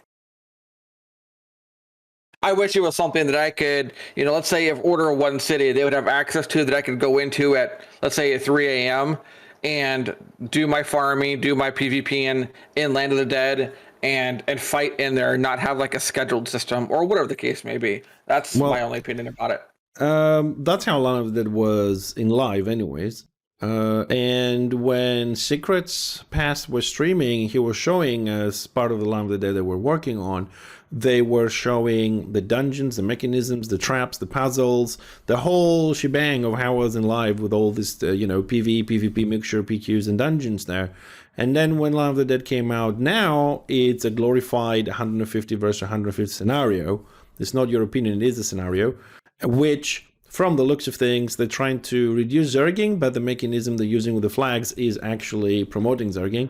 Speaker 1: I wish it was something that I could, let's say if Order of One City, they would have access to that I could go into at, let's say at 3 a.m. and do my farming, do my PvP in Land of the Dead and fight in there, not have like a scheduled system or whatever the case may be. That's my only opinion about it.
Speaker 2: That's how Land of the Dead was in live anyways. And when Secrets Past was streaming, he was showing as part of the Land of the Dead they were working on, they were showing the dungeons, the mechanisms, the traps, the puzzles, the whole shebang of how it was in live with all this, PvE, PvP mixture, PQs, and dungeons there. And then when Land of the Dead came out, now it's a glorified 150 versus 150 scenario. It's not your opinion, it is a scenario, which, from the looks of things, they're trying to reduce zerging, but the mechanism they're using with the flags is actually promoting zerging.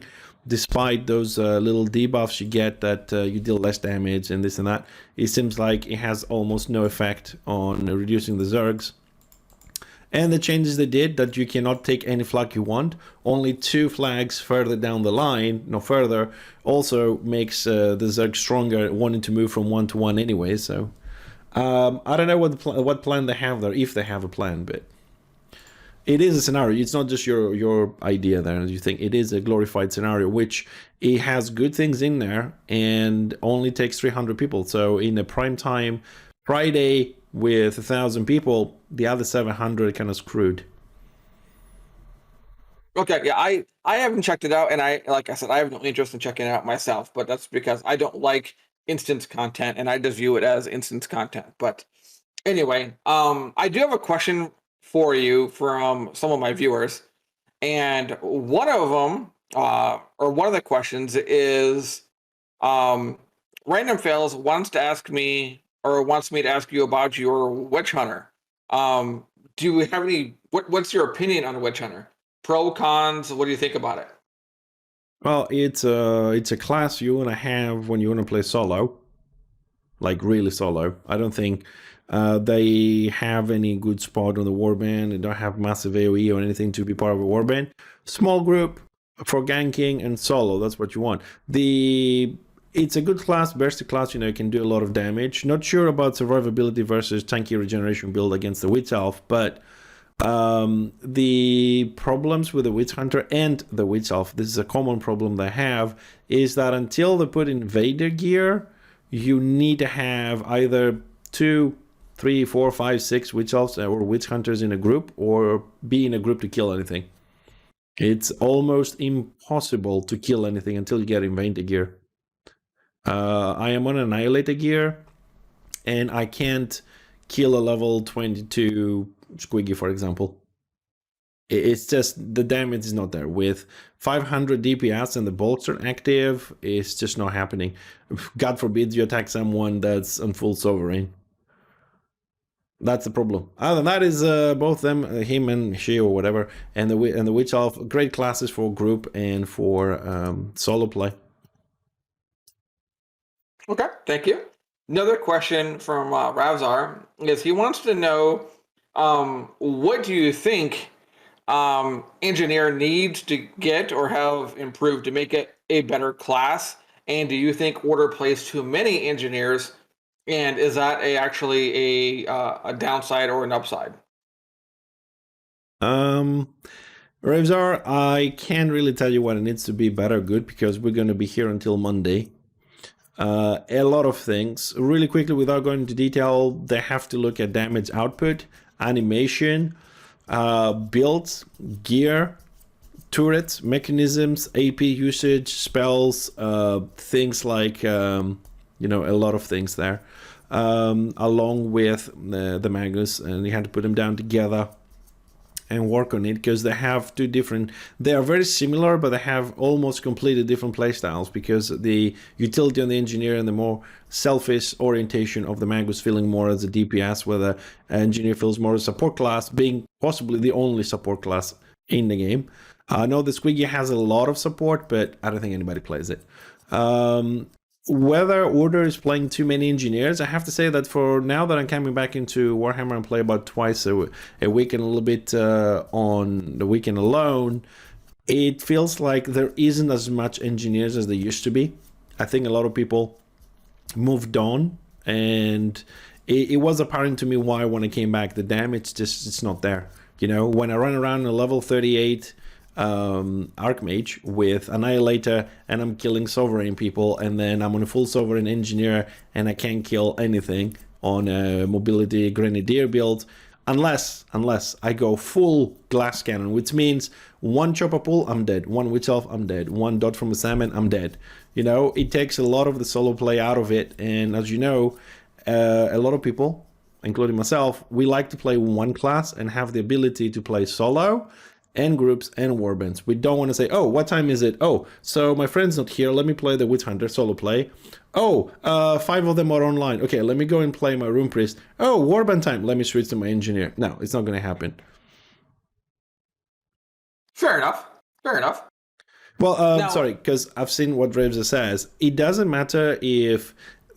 Speaker 2: Despite those little debuffs you get that you deal less damage and this and that, it seems like it has almost no effect on reducing the zergs. And the changes they did, that you cannot take any flag you want, only 2 flags further down the line, no further, also makes the zerg stronger, wanting to move from 1 to 1 anyway. So I don't know what plan they have there, if they have a plan, but it is a scenario. It's not just your idea there, as you think. It is a glorified scenario, which it has good things in there and only takes 300 people. So in a prime time Friday with 1,000 people, the other 700 kind of screwed.
Speaker 1: Okay, yeah, I haven't checked it out, and like I said, I have no interest in checking it out myself, but that's because I don't like instance content, and I just view it as instance content. But anyway, I do have a question for you from some of my viewers, and one of them, or one of the questions is, Random Fails wants to ask me, or wants me to ask you about your Witch Hunter. Do you have any? What's your opinion on a Witch Hunter? Pro, cons? What do you think about it?
Speaker 2: Well, it's a class you want to have when you want to play solo, like really solo. I don't think they have any good spot on the warband. They don't have massive AoE or anything to be part of a warband. Small group for ganking and solo, that's what you want. It's a good class, bursty class, you can do a lot of damage. Not sure about survivability versus tanky regeneration build against the Witch Elf, but the problems with the Witch Hunter and the Witch Elf, this is a common problem they have, is that until they put Invader gear, you need to have either 2, 3, 4, 5, 6 Witch Elves or Witch Hunters in a group, or be in a group to kill anything. It's almost impossible to kill anything until you get Invader gear. I am on Annihilator gear, and I can't kill a level 22 Squiggy, for example. It's just, the damage is not there. With 500 DPS and the bolts are active, it's just not happening. God forbid you attack someone that's on full Sovereign. That's the problem. Other than that is both them, him and she or whatever, and the Witch Elf, great classes for group and for solo play.
Speaker 1: Okay, thank you. Another question from Ravzar is he wants to know, what do you think engineer needs to get or have improved to make it a better class? And do you think Order plays too many engineers? And is that actually a downside or an upside?
Speaker 2: Revzar, I can't really tell you what it needs to be better or good because we're going to be here until Monday. A lot of things. Really quickly, without going into detail, they have to look at damage output, animation, builds, gear, turrets, mechanisms, AP usage, spells, things like, a lot of things there, along with the Magus, and you had to put them down together and work on it because they are very similar, but they have almost completely different playstyles because the utility on the engineer and the more selfish orientation of the Magus feeling more as a DPS, where the engineer feels more as a support class, being possibly the only support class in the game. I know the Squiggy has a lot of support, but I don't think anybody plays it. Whether Order is playing too many engineers, I have to say that for now that I'm coming back into Warhammer and play about twice a week and a little bit on the weekend alone, it feels like there isn't as much engineers as there used to be. I think a lot of people moved on, and it was apparent to me why when I came back, the damage it's not there. When I run around a level 38 Archmage with Annihilator and I'm killing Sovereign people, and then I'm on a full Sovereign Engineer and I can't kill anything on a Mobility Grenadier build unless I go full Glass Cannon, which means one Chopper Pull, I'm dead, one Witch Elf, I'm dead, one Dot from a Salmon, I'm dead. It takes a lot of the solo play out of it, and as you know, a lot of people, including myself, we like to play one class and have the ability to play solo and groups and warbands. We don't want to say, oh, what time is it? Oh, so my friend's not here. Let me play the Witch Hunter solo play. Oh, 5 of them are online. Okay, let me go and play my Rune Priest. Oh, warband time. Let me switch to my engineer. No, it's not going to happen.
Speaker 1: Fair enough.
Speaker 2: Well, sorry, because I've seen what Ravza says. It doesn't matter if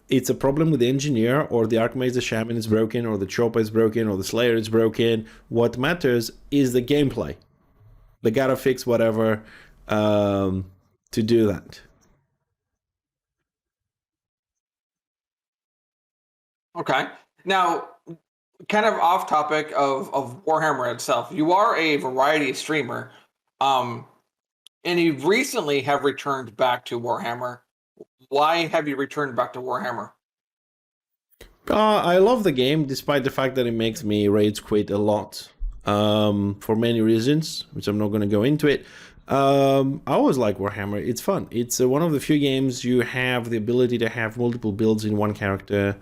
Speaker 2: it's a problem with the engineer or the Archmage, the Shaman is broken, or the Chopper is broken, or the Slayer is broken. What matters is the gameplay. They gotta fix whatever to do that.
Speaker 1: Okay. Now, kind of off topic of Warhammer itself, you are a variety streamer, and you recently have returned back to Warhammer. Why have you returned back to Warhammer?
Speaker 2: I love the game, despite the fact that it makes me rage quit a lot. For many reasons, which I'm not going to go into it. I always like Warhammer. It's fun. It's one of the few games you have the ability to have multiple builds in one character.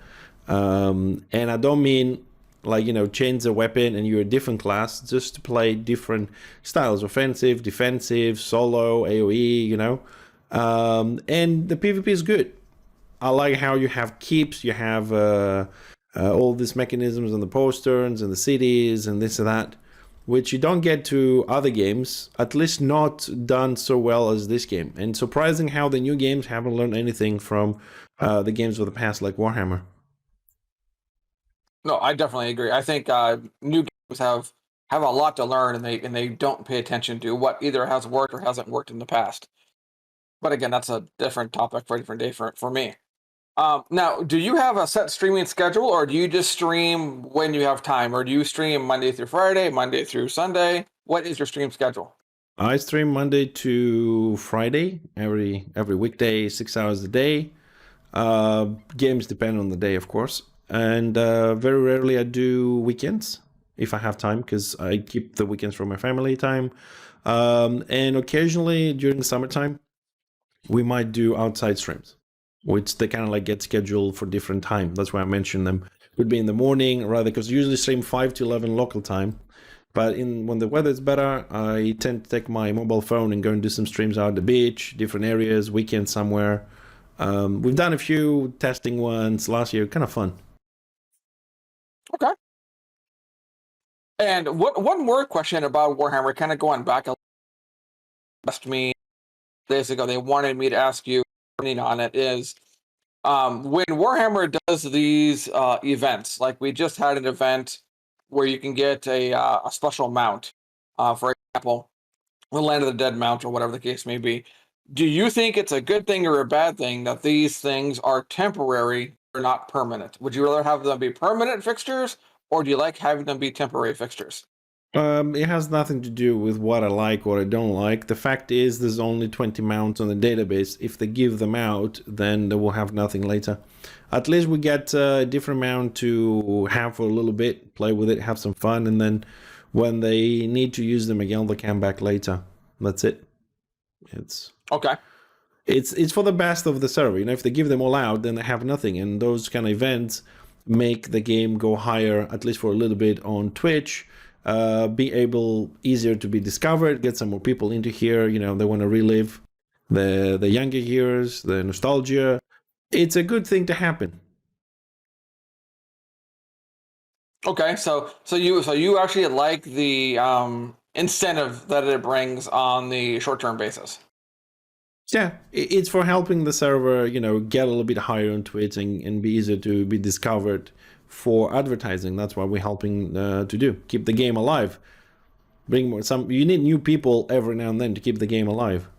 Speaker 2: And I don't mean like, change the weapon and you're a different class, just to play different styles, offensive, defensive, solo, AoE, and the PvP is good. I like how you have keeps, you have all these mechanisms and the post turns and the cities and this and that, which you don't get to other games, at least not done so well as this game. And surprising how the new games haven't learned anything from the games of the past, like Warhammer.
Speaker 1: No, I definitely agree. I think new games have a lot to learn, and they don't pay attention to what either has worked or hasn't worked in the past. But again, that's a different topic for a different day for me. Now, do you have a set streaming schedule, or do you just stream when you have time, or do you stream Monday through Friday, Monday through Sunday? What is your stream schedule?
Speaker 2: I stream Monday to Friday, every weekday, 6 hours a day. Games depend on the day, of course. And very rarely I do weekends, if I have time, because I keep the weekends for my family time. And occasionally during the summertime, we might do outside streams, which they kind of like get scheduled for different time. That's why I mentioned them. Could be in the morning, rather, because usually stream 5 to 11 local time. But when the weather is better, I tend to take my mobile phone and go and do some streams out at the beach, different areas, weekend somewhere. We've done a few testing ones last year, kind of fun.
Speaker 1: Okay. And one more question about Warhammer, kind of going back a little, asked me days ago, they wanted me to ask you opinion on it, is when Warhammer does these events, like we just had an event where you can get a special mount, for example, the Land of the Dead mount or whatever the case may be. Do you think it's a good thing or a bad thing that these things are temporary or not permanent? Would you rather have them be permanent fixtures, or do you like having them be temporary fixtures?
Speaker 2: It has nothing to do with what I like or I don't like. The fact is, there's only 20 mounts on the database. If they give them out, then they will have nothing later. At least we get a different mount to have for a little bit, play with it, have some fun, and then when they need to use them again, they come back later. That's it. It's
Speaker 1: Okay.
Speaker 2: it's for the best of the server. You know, if they give them all out, then they have nothing, and those kind of events make the game go higher, at least for a little bit, on Twitch. Be able easier to be discovered, get some more people into here. You know, they want to relive the younger years, the nostalgia. It's a good thing to happen.
Speaker 1: Okay. So you actually like the incentive that it brings on the short-term basis.
Speaker 2: Yeah, it's for helping the server, you know, get a little bit higher on Twitch and be easier to be discovered for advertising. That's what we're helping to do. Keep the game alive. Bring more. You need new people every now and then to keep the game alive.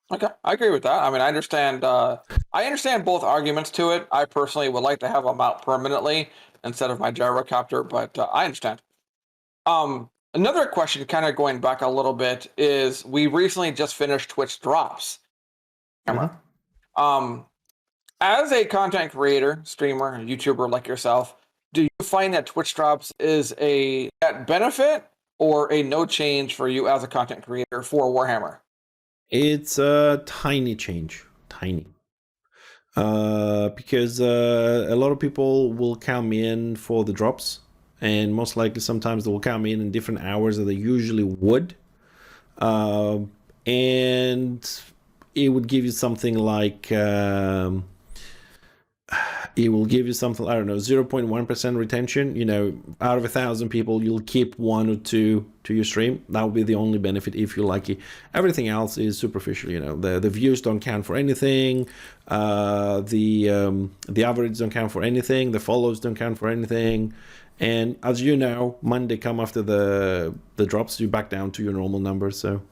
Speaker 1: Okay, I agree with that. I mean, I understand. I understand both arguments to it. I personally would like to have them out permanently instead of my gyrocopter, but I understand. Another question, kind of going back a little bit, is we recently just finished Twitch drops. Camera. Um, as a content creator, streamer, YouTuber like yourself, do you find that Twitch drops is a net benefit or a no change for you as a content creator for Warhammer?
Speaker 2: It's a tiny change, tiny. Because a lot of people will come in for the drops, and most likely sometimes they will come in different hours than they usually would. And it would give you something like it will give you something, I don't know, 0.1% retention. You know, out of 1,000 people, you'll keep one or two to your stream. That will be the only benefit if you're lucky. Everything else is superficial. You know, the views don't count for anything. The average don't count for anything. The follows don't count for anything. And as you know, Monday come after the drops, you back down to your normal numbers. So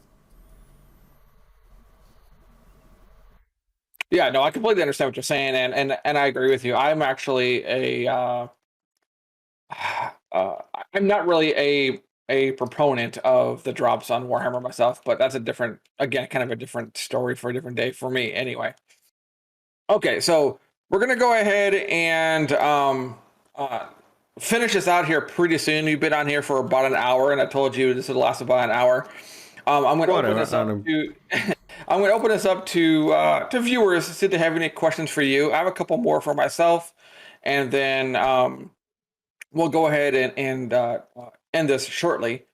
Speaker 1: Yeah, no, I completely understand what you're saying, and I agree with you. I'm actually I'm not really a proponent of the drops on Warhammer myself, but that's a different, again, kind of a different story for a different day for me, anyway. Okay, so we're gonna go ahead and finish this out here pretty soon. You've been on here for about an hour, and I told you this would last about an hour. I'm going to open this up to I'm going to open this up to viewers to see if they have any questions for you. I have a couple more for myself, and then we'll go ahead and end this shortly.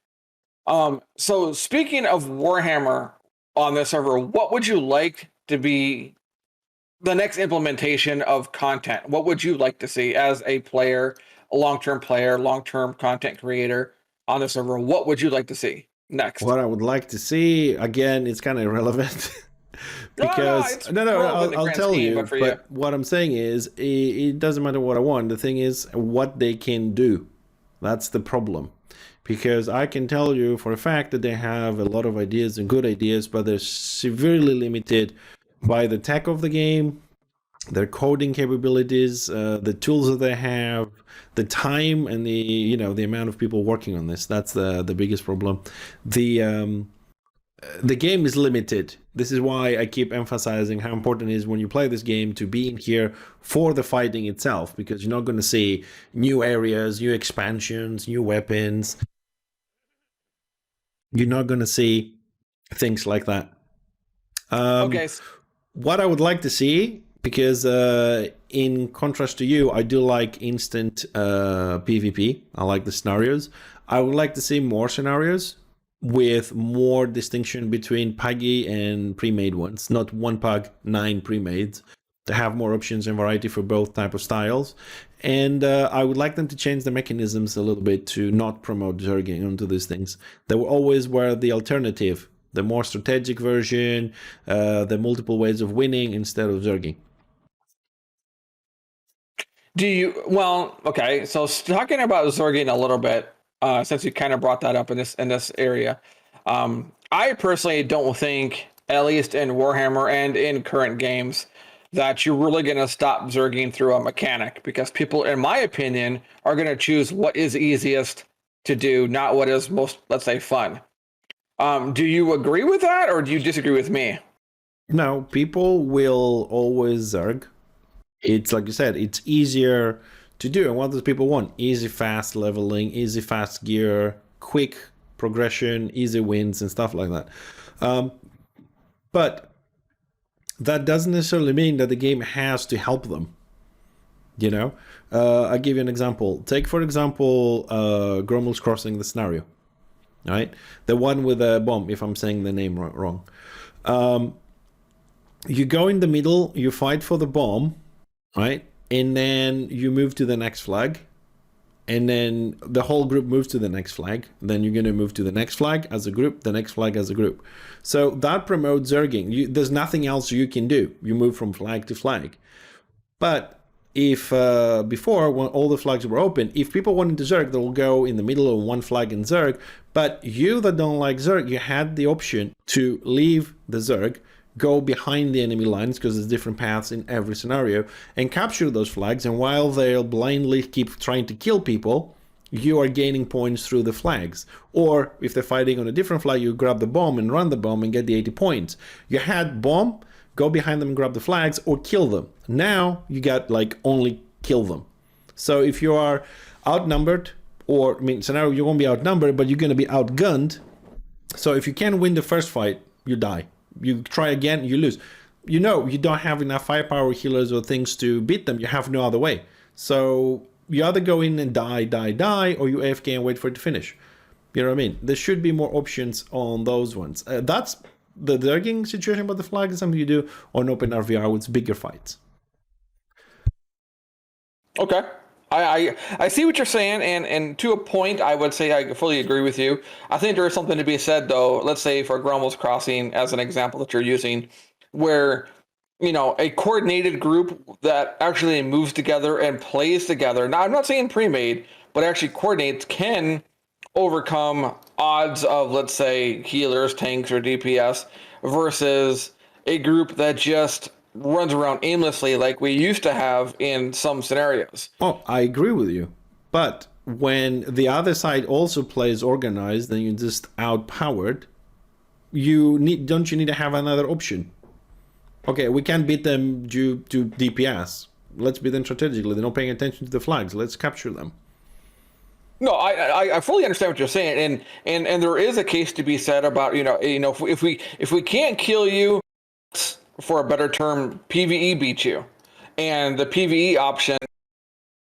Speaker 1: So speaking of Warhammer on this server, what would you like to be the next implementation of content? What would you like to see as a player, a long-term content creator on the server? What would you like to see next?
Speaker 2: what I would like to see, again, it's kind of irrelevant. Because I'll tell you, but what I'm saying is it doesn't matter what I want. The thing is what they can do. That's the problem. Because I can tell you for a fact that they have a lot of ideas and good ideas, but they're severely limited by the tech of the game, their coding capabilities, the tools that they have, the time, and the amount of people working on this. That's the biggest problem. The game is limited. This is why I keep emphasizing how important it is when you play this game to be in here for the fighting itself, because you're not going to see new areas, new expansions, new weapons. You're not going to see things like that.
Speaker 1: Okay.
Speaker 2: What I would like to see, because in contrast to you, I do like instant PvP. I like the scenarios. I would like to see more scenarios with more distinction between puggy and pre-made ones, not one pug, 9 pre-mades, to have more options and variety for both type of styles. And I would like them to change the mechanisms a little bit to not promote zerging onto these things. They were always were the alternative, the more strategic version, the multiple ways of winning instead of zerging.
Speaker 1: Okay, so talking about zerging a little bit, since you kind of brought that up in this area, I personally don't think, at least in Warhammer and in current games, that you're really going to stop zerging through a mechanic, because people, in my opinion, are going to choose what is easiest to do, not what is most, let's say, fun. Do you agree with that, or do you disagree with me?
Speaker 2: No, people will always zerg. It's like you said, it's easier to do. And what does people want? Easy, fast leveling, easy, fast gear, quick progression, easy wins, and stuff like that. But that doesn't necessarily mean that the game has to help them. You know, I'll give you an example. Take, for example, Grommel's Crossing, the scenario, right? The one with a bomb, if I'm saying the name wrong. You go in the middle, you fight for the bomb, right? And then you move to the next flag. And then the whole group moves to the next flag. Then you're going to move to the next flag as a group, the next flag as a group. So that promotes zerging. There's nothing else you can do. You move from flag to flag. But if before, when all the flags were open, if people wanted to zerg, they'll go in the middle of one flag and zerg. But you that don't like zerg, you had the option to leave the zerg, go behind the enemy lines, because there's different paths in every scenario, and capture those flags. And while they'll blindly keep trying to kill people, you are gaining points through the flags. Or if they're fighting on a different flag, you grab the bomb and run the bomb and get the 80 points. You had bomb, go behind them and grab the flags, or kill them. Now you got like only kill them. So if you are outnumbered, or I mean, scenario you won't be outnumbered, but you're going to be outgunned. So if you can't win the first fight, you die. You try again, you lose. You know, you don't have enough firepower, healers, or things to beat them. You have no other way. So you either go in and die, or you AFK and wait for it to finish. You know what I mean? There should be more options on those ones. That's the zerging situation, but the flag is something you do on open RVR with bigger fights.
Speaker 1: Okay. I see what you're saying, and to a point, I would say I fully agree with you. I think there is something to be said, though, let's say for Grommel's Crossing as an example that you're using, where, you know, a coordinated group that actually moves together and plays together. Now, I'm not saying pre-made, but actually coordinates can overcome odds of, let's say, healers, tanks, or DPS versus a group that just runs around aimlessly like we used to have in some scenarios.
Speaker 2: Oh, I agree with you. But when the other side also plays organized and you're just outpowered, don't you need to have another option? Okay, we can't beat them due to DPS. Let's beat them strategically. They're not paying attention to the flags. Let's capture them.
Speaker 1: No, I fully understand what you're saying, and there is a case to be said about, if we can't kill you, for a better term, PvE beat you, and the PvE option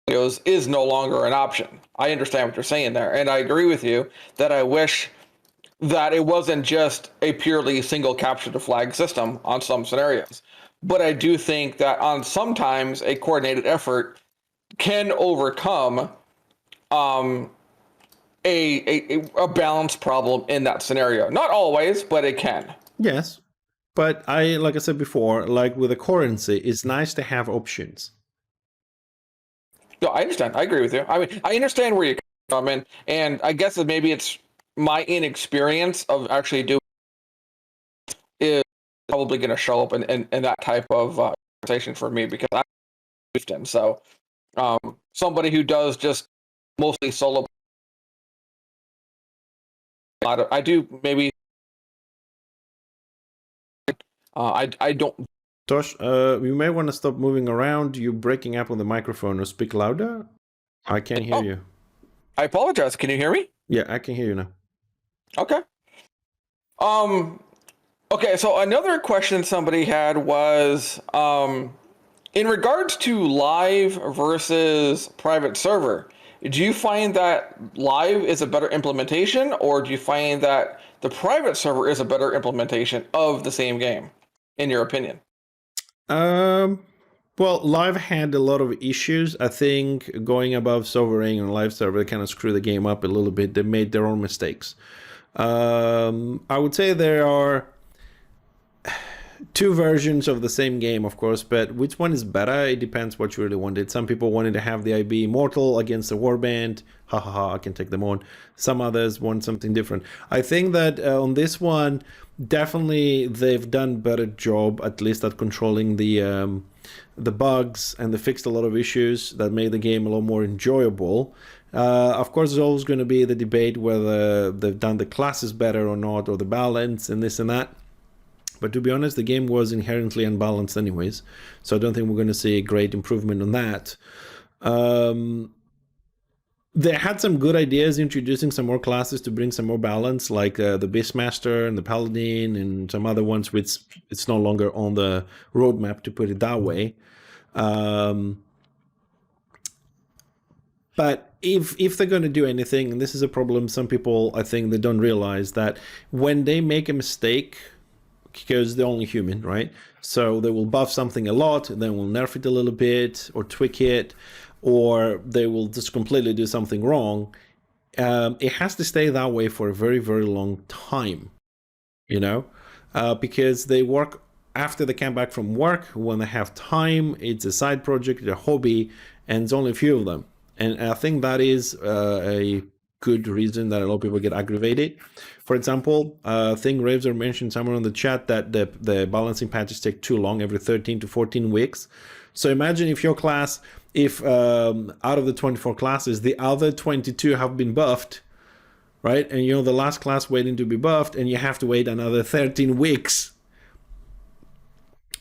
Speaker 1: is no longer an option. I understand what you're saying there, and I agree with you that I wish that it wasn't just a purely single capture the flag system on some scenarios. But I do think that on sometimes a coordinated effort can overcome a balance problem in that scenario. Not always, but it can.
Speaker 2: Yes. But like I said before, like with the currency, it's nice to have options.
Speaker 1: No, I understand. I agree with you. I mean, I understand where you're coming from, and I guess that maybe it's my inexperience of actually doing is probably going to show up in that type of conversation for me, because I'm chieftain. So somebody who does just mostly solo, I do maybe. I don't.
Speaker 2: Tosh, you may want to stop moving around. You're breaking up on the microphone, or speak louder. I can't hear you.
Speaker 1: I apologize. Can you hear me?
Speaker 2: Yeah, I can hear you now.
Speaker 1: Okay. Okay, so another question somebody had was, in regards to live versus private server, do you find that live is a better implementation, or do you find that the private server is a better implementation of the same game, in your opinion?
Speaker 2: Well, live had a lot of issues. I think going above sovereign and live server kind of screwed the game up a little bit. They made their own mistakes. I would say there are two versions of the same game, of course, but which one is better? It depends what you really wanted. Some people wanted to have the IB Immortal against the Warband. Ha ha ha, I can take them on. Some others want something different. I think that on this one, definitely they've done better job, at least at controlling the bugs, and they fixed a lot of issues that made the game a lot more enjoyable. Of course, there's always going to be the debate whether they've done the classes better or not, or the balance and this and that. But to be honest, the game was inherently unbalanced anyways, so I don't think we're going to see a great improvement on that. They had some good ideas introducing some more classes to bring some more balance, like the Beastmaster and the Paladin and some other ones, which it's no longer on the roadmap, to put it that way. But if they're going to do anything, and this is a problem, some people, I think, they don't realize that when they make a mistake, because they're only human, right? So they will buff something a lot, then will nerf it a little bit, or tweak it, or they will just completely do something wrong. It has to stay that way for a very, very long time, you know, because they work after they come back from work, when they have time. It's a side project, a hobby, and it's only a few of them. And I think that is a good reason that a lot of people get aggravated. For example, I think Raveser mentioned somewhere on the chat that the balancing patches take too long, every 13 to 14 weeks. So imagine if your class, out of the 24 classes, the other 22 have been buffed, right? And you're the last class waiting to be buffed, and you have to wait another 13 weeks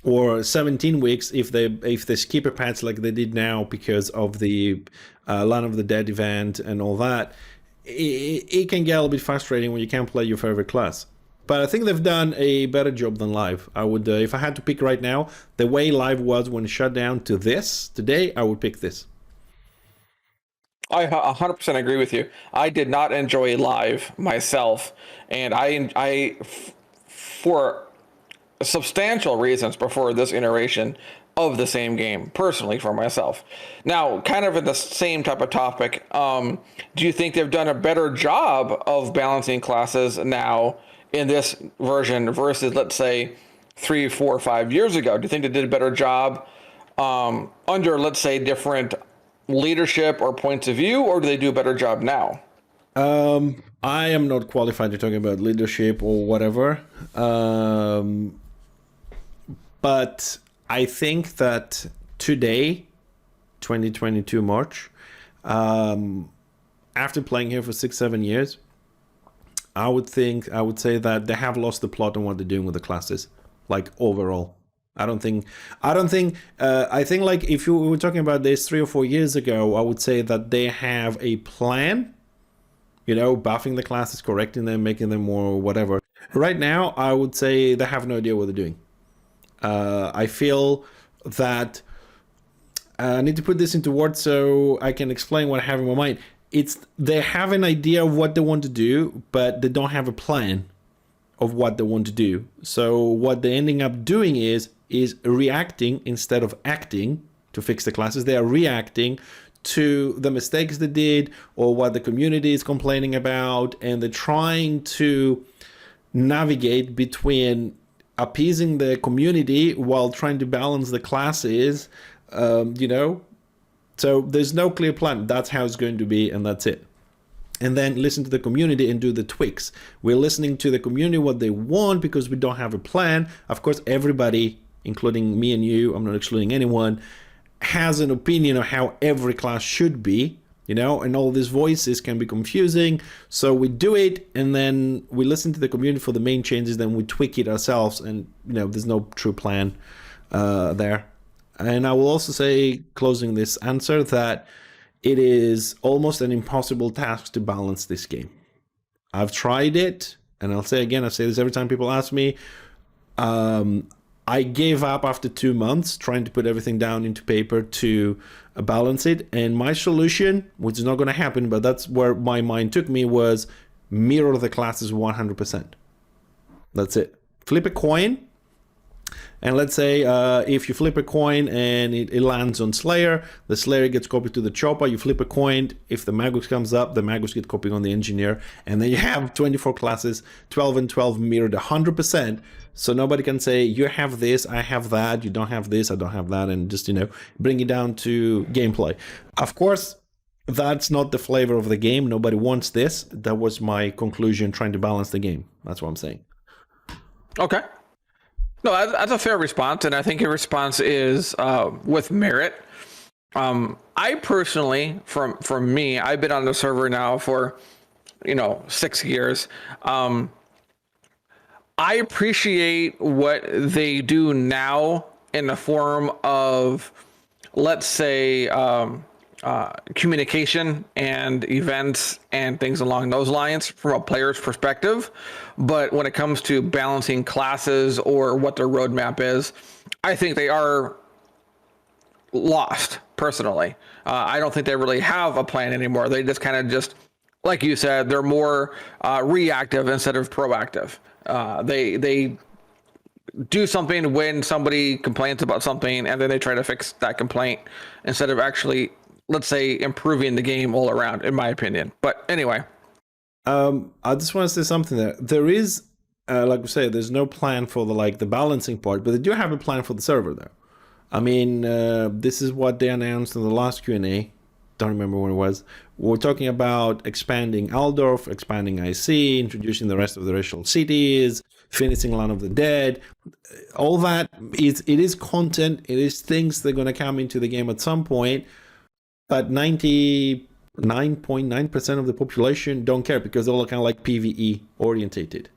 Speaker 2: or 17 weeks if they skip a patch like they did now because of the Land of the Dead event and all that. It can get a little bit frustrating when you can't play your favorite class. But I think they've done a better job than live. I would, if I had to pick right now, the way live was when it shut down to this today, I would pick this.
Speaker 1: I 100% agree with you. I did not enjoy live myself, and I for substantial reasons, prefer this iteration of the same game, personally, for myself. Now, kind of in the same type of topic, do you think they've done a better job of balancing classes now in this version versus, let's say, 3, 4, 5 years ago? Do you think they did a better job under, let's say, different leadership or points of view, or do they do a better job now?
Speaker 2: I am not qualified to talk about leadership or whatever, but I think that today, 2022 March, after playing here for 6-7 years, I would say that they have lost the plot on what they're doing with the classes, like overall. I think like if you were talking about this 3 or 4 years ago, I would say that they have a plan, you know, buffing the classes, correcting them, making them more whatever. Right now, I would say they have no idea what they're doing. I feel that I need to put this into words so I can explain what I have in my mind. They have an idea of what they want to do, but they don't have a plan of what they want to do. So what they're ending up doing is reacting instead of acting to fix the classes. They are reacting to the mistakes they did or what the community is complaining about, and they're trying to navigate between appeasing the community while trying to balance the classes, you know. So there's no clear plan. That's how it's going to be, and that's it. And then listen to the community and do the tweaks. We're listening to the community, what they want, because we don't have a plan. Of course, everybody, including me and you, I'm not excluding anyone, has an opinion of how every class should be, you know, and all these voices can be confusing. So we do it, and then we listen to the community for the main changes, then we tweak it ourselves, and, you know, there's no true plan there. And I will also say, closing this answer, that it is almost an impossible task to balance this game. I've tried it, and I'll say again, I say this every time people ask me, I gave up after 2 months trying to put everything down into paper to balance it. And my solution, which is not going to happen, but that's where my mind took me, was mirror the classes 100%. That's it. Flip a coin. And let's say if you flip a coin and it lands on Slayer, the Slayer gets copied to the Chopper. You flip a coin, if the Magus comes up, the Magus get copied on the Engineer. And then you have 24 classes, 12 and 12 mirrored 100%. So nobody can say, you have this, I have that, you don't have this, I don't have that, and just, you know, bring it down to gameplay. Of course, that's not the flavor of the game. Nobody wants this. That was my conclusion, trying to balance the game. That's what I'm saying.
Speaker 1: Okay. No, that's a fair response, and I think your response is with merit. I personally, from me, I've been on the server now for 6 years. I appreciate what they do now in the form of, let's say, communication and events and things along those lines from a player's perspective. But when it comes to balancing classes or what their roadmap is, I think they are lost personally. I don't think they really have a plan anymore. They just kind of just, like you said, they're more reactive instead of proactive. They do something when somebody complains about something, and then they try to fix that complaint instead of actually, let's say, improving the game all around, in my opinion. But anyway.
Speaker 2: I just want to say something there. There is, like we say, there's no plan for the balancing part, but they do have a plan for the server though. I mean, this is what they announced in the last Q&A. Don't remember when it was. We're talking about expanding Aldorf, expanding IC, introducing the rest of the racial cities, finishing Land of the Dead. All that is content. It is things that are going to come into the game at some point. But 99.9% of the population don't care because they're all kind of like PvE orientated.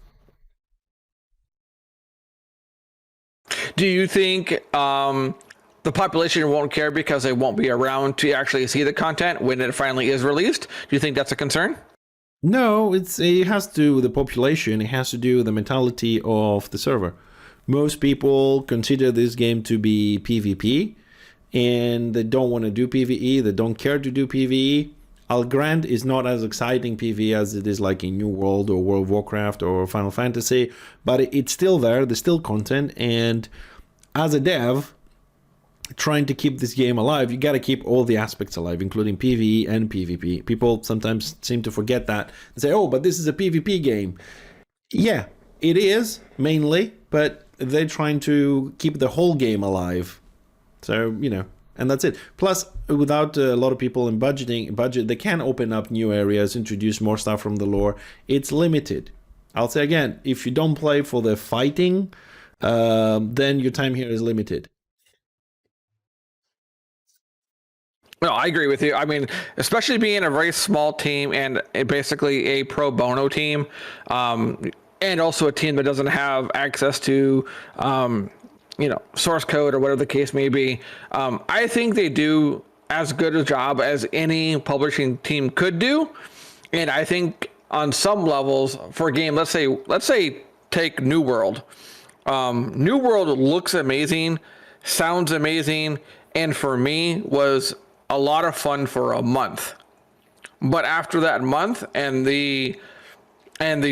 Speaker 1: Do you think the population won't care because they won't be around to actually see the content when it finally is released? Do you think that's a concern?
Speaker 2: No, it has to do with the population. It has to do with the mentality of the server. Most people consider this game to be PvP, and they don't want to do PvE. They don't care to do PvE. Algrand is not as exciting PvE as it is like in New World or World of Warcraft or Final Fantasy, but it's still there. There's still content, and as a dev, trying to keep this game alive, you got to keep all the aspects alive, including PvE and PvP. People sometimes seem to forget that and say, oh, but this is a PvP game. Yeah, it is mainly, but they're trying to keep the whole game alive. So, and that's it. Plus, without a lot of people in budget, they can open up new areas, introduce more stuff from the lore. It's limited. I'll say again, if you don't play for the fighting, then your time here is limited.
Speaker 1: No, I agree with you. I mean, especially being a very small team and basically a pro bono team, and also a team that doesn't have access to, source code or whatever the case may be. I think they do as good a job as any publishing team could do. And I think on some levels for a game, let's say take New World. New World looks amazing, sounds amazing, and for me was a lot of fun for a month. But after that month and the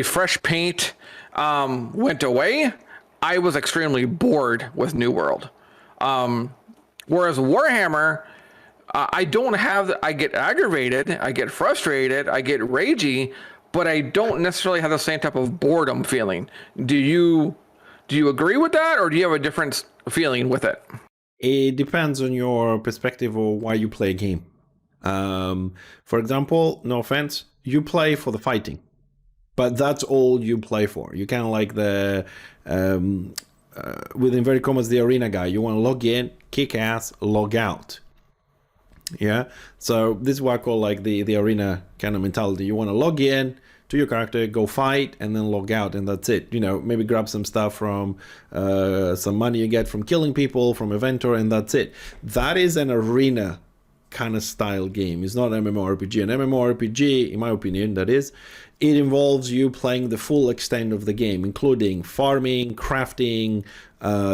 Speaker 1: fresh paint went away, I was extremely bored with New World. Whereas Warhammer, I get aggravated, I get frustrated, I get ragey, but I don't necessarily have the same type of boredom feeling. Do you agree with that, or do you have a different feeling with it?
Speaker 2: It depends on your perspective or why you play a game. For example, no offense, you play for the fighting, but that's all you play for. You kind of like the, with inverted commas, the arena guy. You want to log in, kick ass, log out. Yeah. So this is what I call like the arena kind of mentality. You want to log in to your character, go fight, and then log out, and that's it. Maybe grab some stuff from some money you get from killing people, from Eventor, and that's it. That is an arena kind of style game. It's not an MMORPG. An MMORPG, in my opinion, that is, it involves you playing the full extent of the game, including farming, crafting,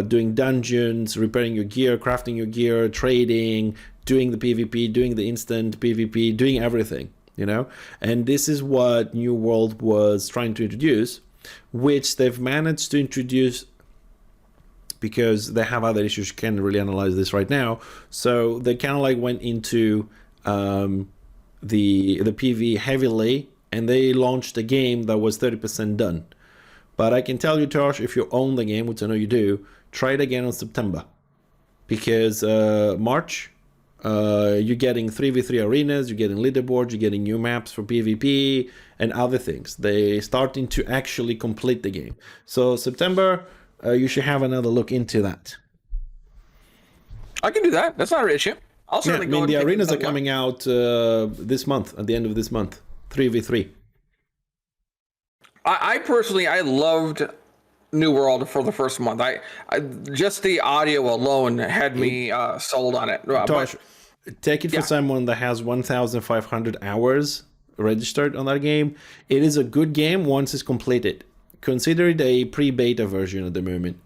Speaker 2: doing dungeons, repairing your gear, crafting your gear, trading, doing the PvP, doing the instant PvP, doing everything. And this is what New World was trying to introduce, which they've managed to introduce because they have other issues. Can't really analyze this right now. So they kind of like went into the PV heavily, and they launched a game that was 30% done. But I can tell you, Tosh, if you own the game, which I know you do, try it again in September, because March, you're getting 3v3 arenas, you're getting leaderboards, you're getting new maps for PvP and other things. They're starting to actually complete the game. So September, you should have another look into that.
Speaker 1: I can do that. That's not an issue. I'll
Speaker 2: Yeah, I
Speaker 1: certainly go
Speaker 2: mean,
Speaker 1: and
Speaker 2: the
Speaker 1: take
Speaker 2: arenas
Speaker 1: a
Speaker 2: are
Speaker 1: look.
Speaker 2: coming out this month, at the end of this month. 3v3.
Speaker 1: I personally, I loved New World for the first month. I just the audio alone had me sold on it. But
Speaker 2: Tosh, take it for
Speaker 1: yeah,
Speaker 2: someone that has 1,500 hours registered on that game. It is a good game once it's completed. Consider it a pre-beta version at the moment.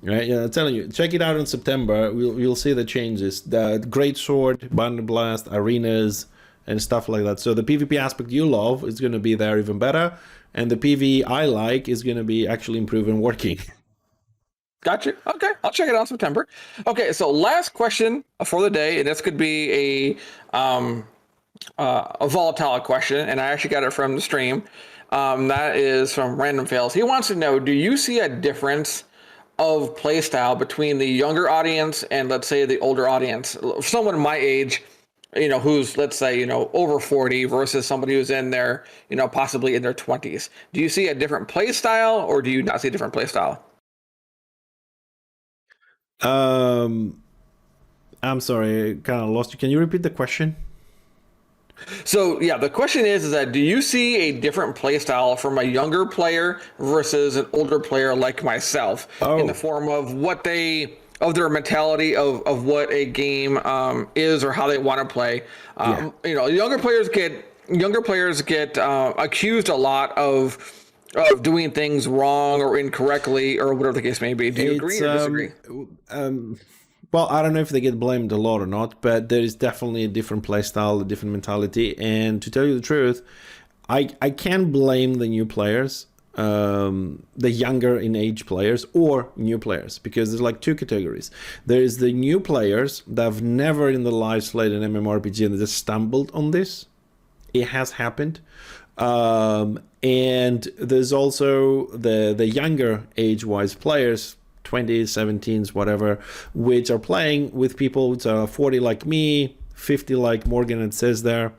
Speaker 2: Right? Yeah, I'm telling you, check it out in September. You'll see the changes. The Great Sword, Bundle Blast, arenas, and stuff like that. So the PvP aspect you love is going to be there even better, and the PvE I like is going to be actually improving working.
Speaker 1: got you. Okay, I'll check it out in September. Okay, so last question for the day, and this could be a volatile question, and I actually got it from the stream. That is from Random Fails. He wants to know: do you see a difference of playstyle between the younger audience and, let's say, the older audience? Someone my age, who's, let's say, over 40 versus somebody who's in their, possibly in their 20s. Do you see a different playstyle, or do you not see a different playstyle?
Speaker 2: I'm sorry, kind of lost you. Can you repeat the question?
Speaker 1: So yeah, the question is that do you see a different playstyle from a younger player versus an older player like myself in the
Speaker 2: Oh,
Speaker 1: form of of their mentality of what a game is or how they want to play?
Speaker 2: yeah.
Speaker 1: Younger players get accused a lot of doing things wrong or incorrectly or whatever the case may be. Do you agree
Speaker 2: It's
Speaker 1: or disagree?
Speaker 2: um well, I don't know if they get blamed a lot or not, but there is definitely a different play style, a different mentality. And to tell you the truth, I can blame the new players, the younger in age players or new players, because there's like two categories. There is the new players that have never in their lives played an MMORPG and they just stumbled on this. It has happened. And there's also the younger age-wise players, 20s, 17s, whatever, which are playing with people who are 40 like me, 50 like Morgan, it says there,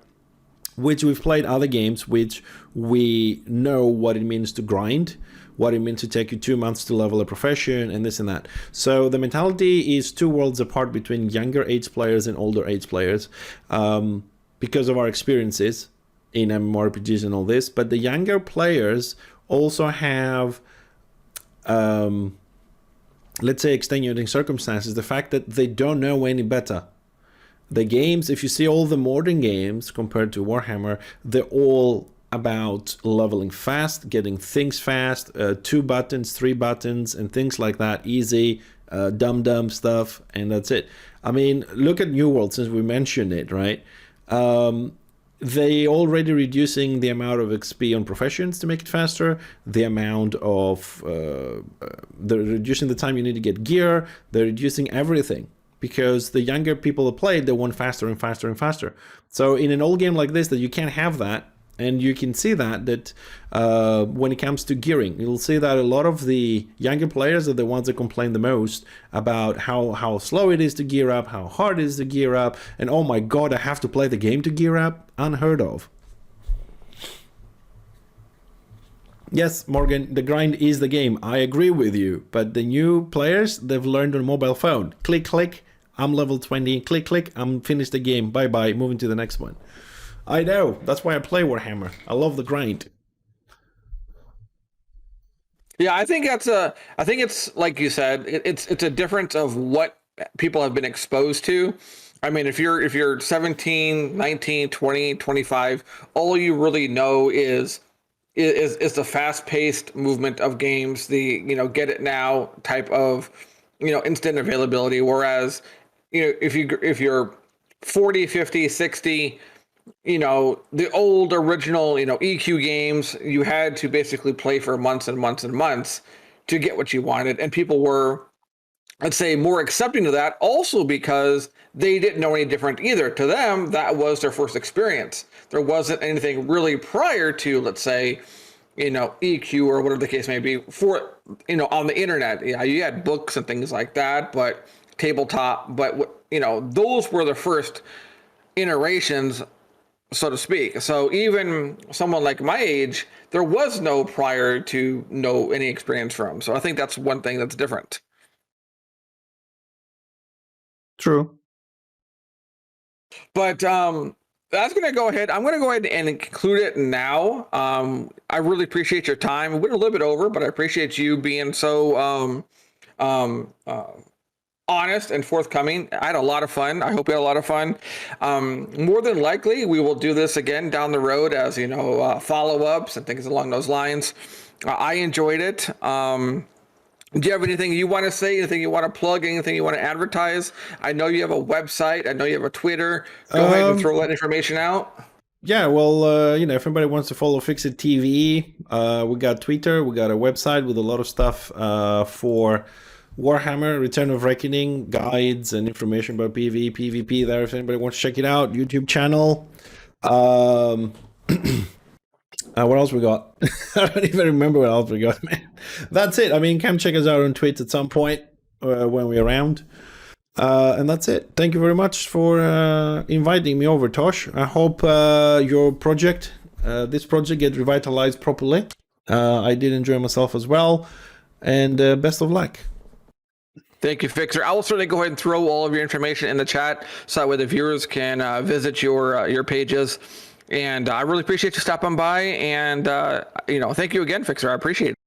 Speaker 2: which we've played other games, which we know what it means to grind, what it means to take you 2 months to level a profession, and this and that. So the mentality is two worlds apart between younger age players and older age players, because of our experiences in MMORPGs and all this. But the younger players also have, let's say, extenuating circumstances. The fact that they don't know any better. The games, if you see all the modern games compared to Warhammer, they're all about leveling fast, getting things fast, 2 buttons, 3 buttons, and things like that, easy, dumb stuff, and that's it. I mean, look at New World, since we mentioned it, right? They already reducing the amount of XP on professions to make it faster, the amount of, they're reducing the time you need to get gear, they're reducing everything. Because the younger people that play, they want faster and faster and faster. So in an old game like this, that you can't have that, and you can see that when it comes to gearing, you'll see that a lot of the younger players are the ones that complain the most about how slow it is to gear up, how hard it is to gear up, and oh my god, I have to play the game to gear up. Unheard of. Yes, Morgan, the grind is the game. I agree with you. But the new players, they've learned on mobile phone. Click, click, I'm level 20. Click, click, I'm finished the game. Bye-bye, moving to the next one. I know. That's why I play Warhammer. I love the grind.
Speaker 1: Yeah, I think it's like you said, it's a difference of what people have been exposed to. I mean, if you're 17, 19, 20, 25, all you really know is the fast-paced movement of games, the, get it now type of, instant availability. Whereas, if you're 40, 50, 60, the old original, EQ games, you had to basically play for months and months and months to get what you wanted. And people were, let's say, more accepting of that, also because they didn't know any different either. To them, that was their first experience. There wasn't anything really prior to, let's say, EQ or whatever the case may be for, on the internet. Yeah, you had books and things like that, but tabletop, but, those were the first iterations, so to speak. So even someone like my age, there was no prior to know any experience from. So I think that's one thing that's different.
Speaker 2: True.
Speaker 1: But that's going to go ahead. I'm going to go ahead and conclude it now. I really appreciate your time. We went a little bit over, but I appreciate you being so um, uh, honest and forthcoming. I had a lot of fun. I hope you had a lot of fun. More than likely, we will do this again down the road as, follow-ups and things along those lines. I enjoyed it. Do you have anything you want to say? Anything you want to plug? Anything you want to advertise? I know you have a website. I know you have a Twitter. Go ahead and throw that information out.
Speaker 2: Yeah, well, if anybody wants to follow FixxerTV, we got Twitter, we got a website with a lot of stuff for Warhammer, Return of Reckoning, guides and information about PvE, PvP there. If anybody wants to check it out, YouTube channel. What else we got? I don't even remember what else we got, man. That's it. I mean, come check us out on Twitch at some point when we're around. And that's it. Thank you very much for inviting me over, Tosh. I hope your project, this project, gets revitalized properly. I did enjoy myself as well. And best of luck.
Speaker 1: Thank you, Fixer. I will certainly go ahead and throw all of your information in the chat so that way the viewers can visit your pages. And I really appreciate you stopping by. And, thank you again, Fixer. I appreciate it.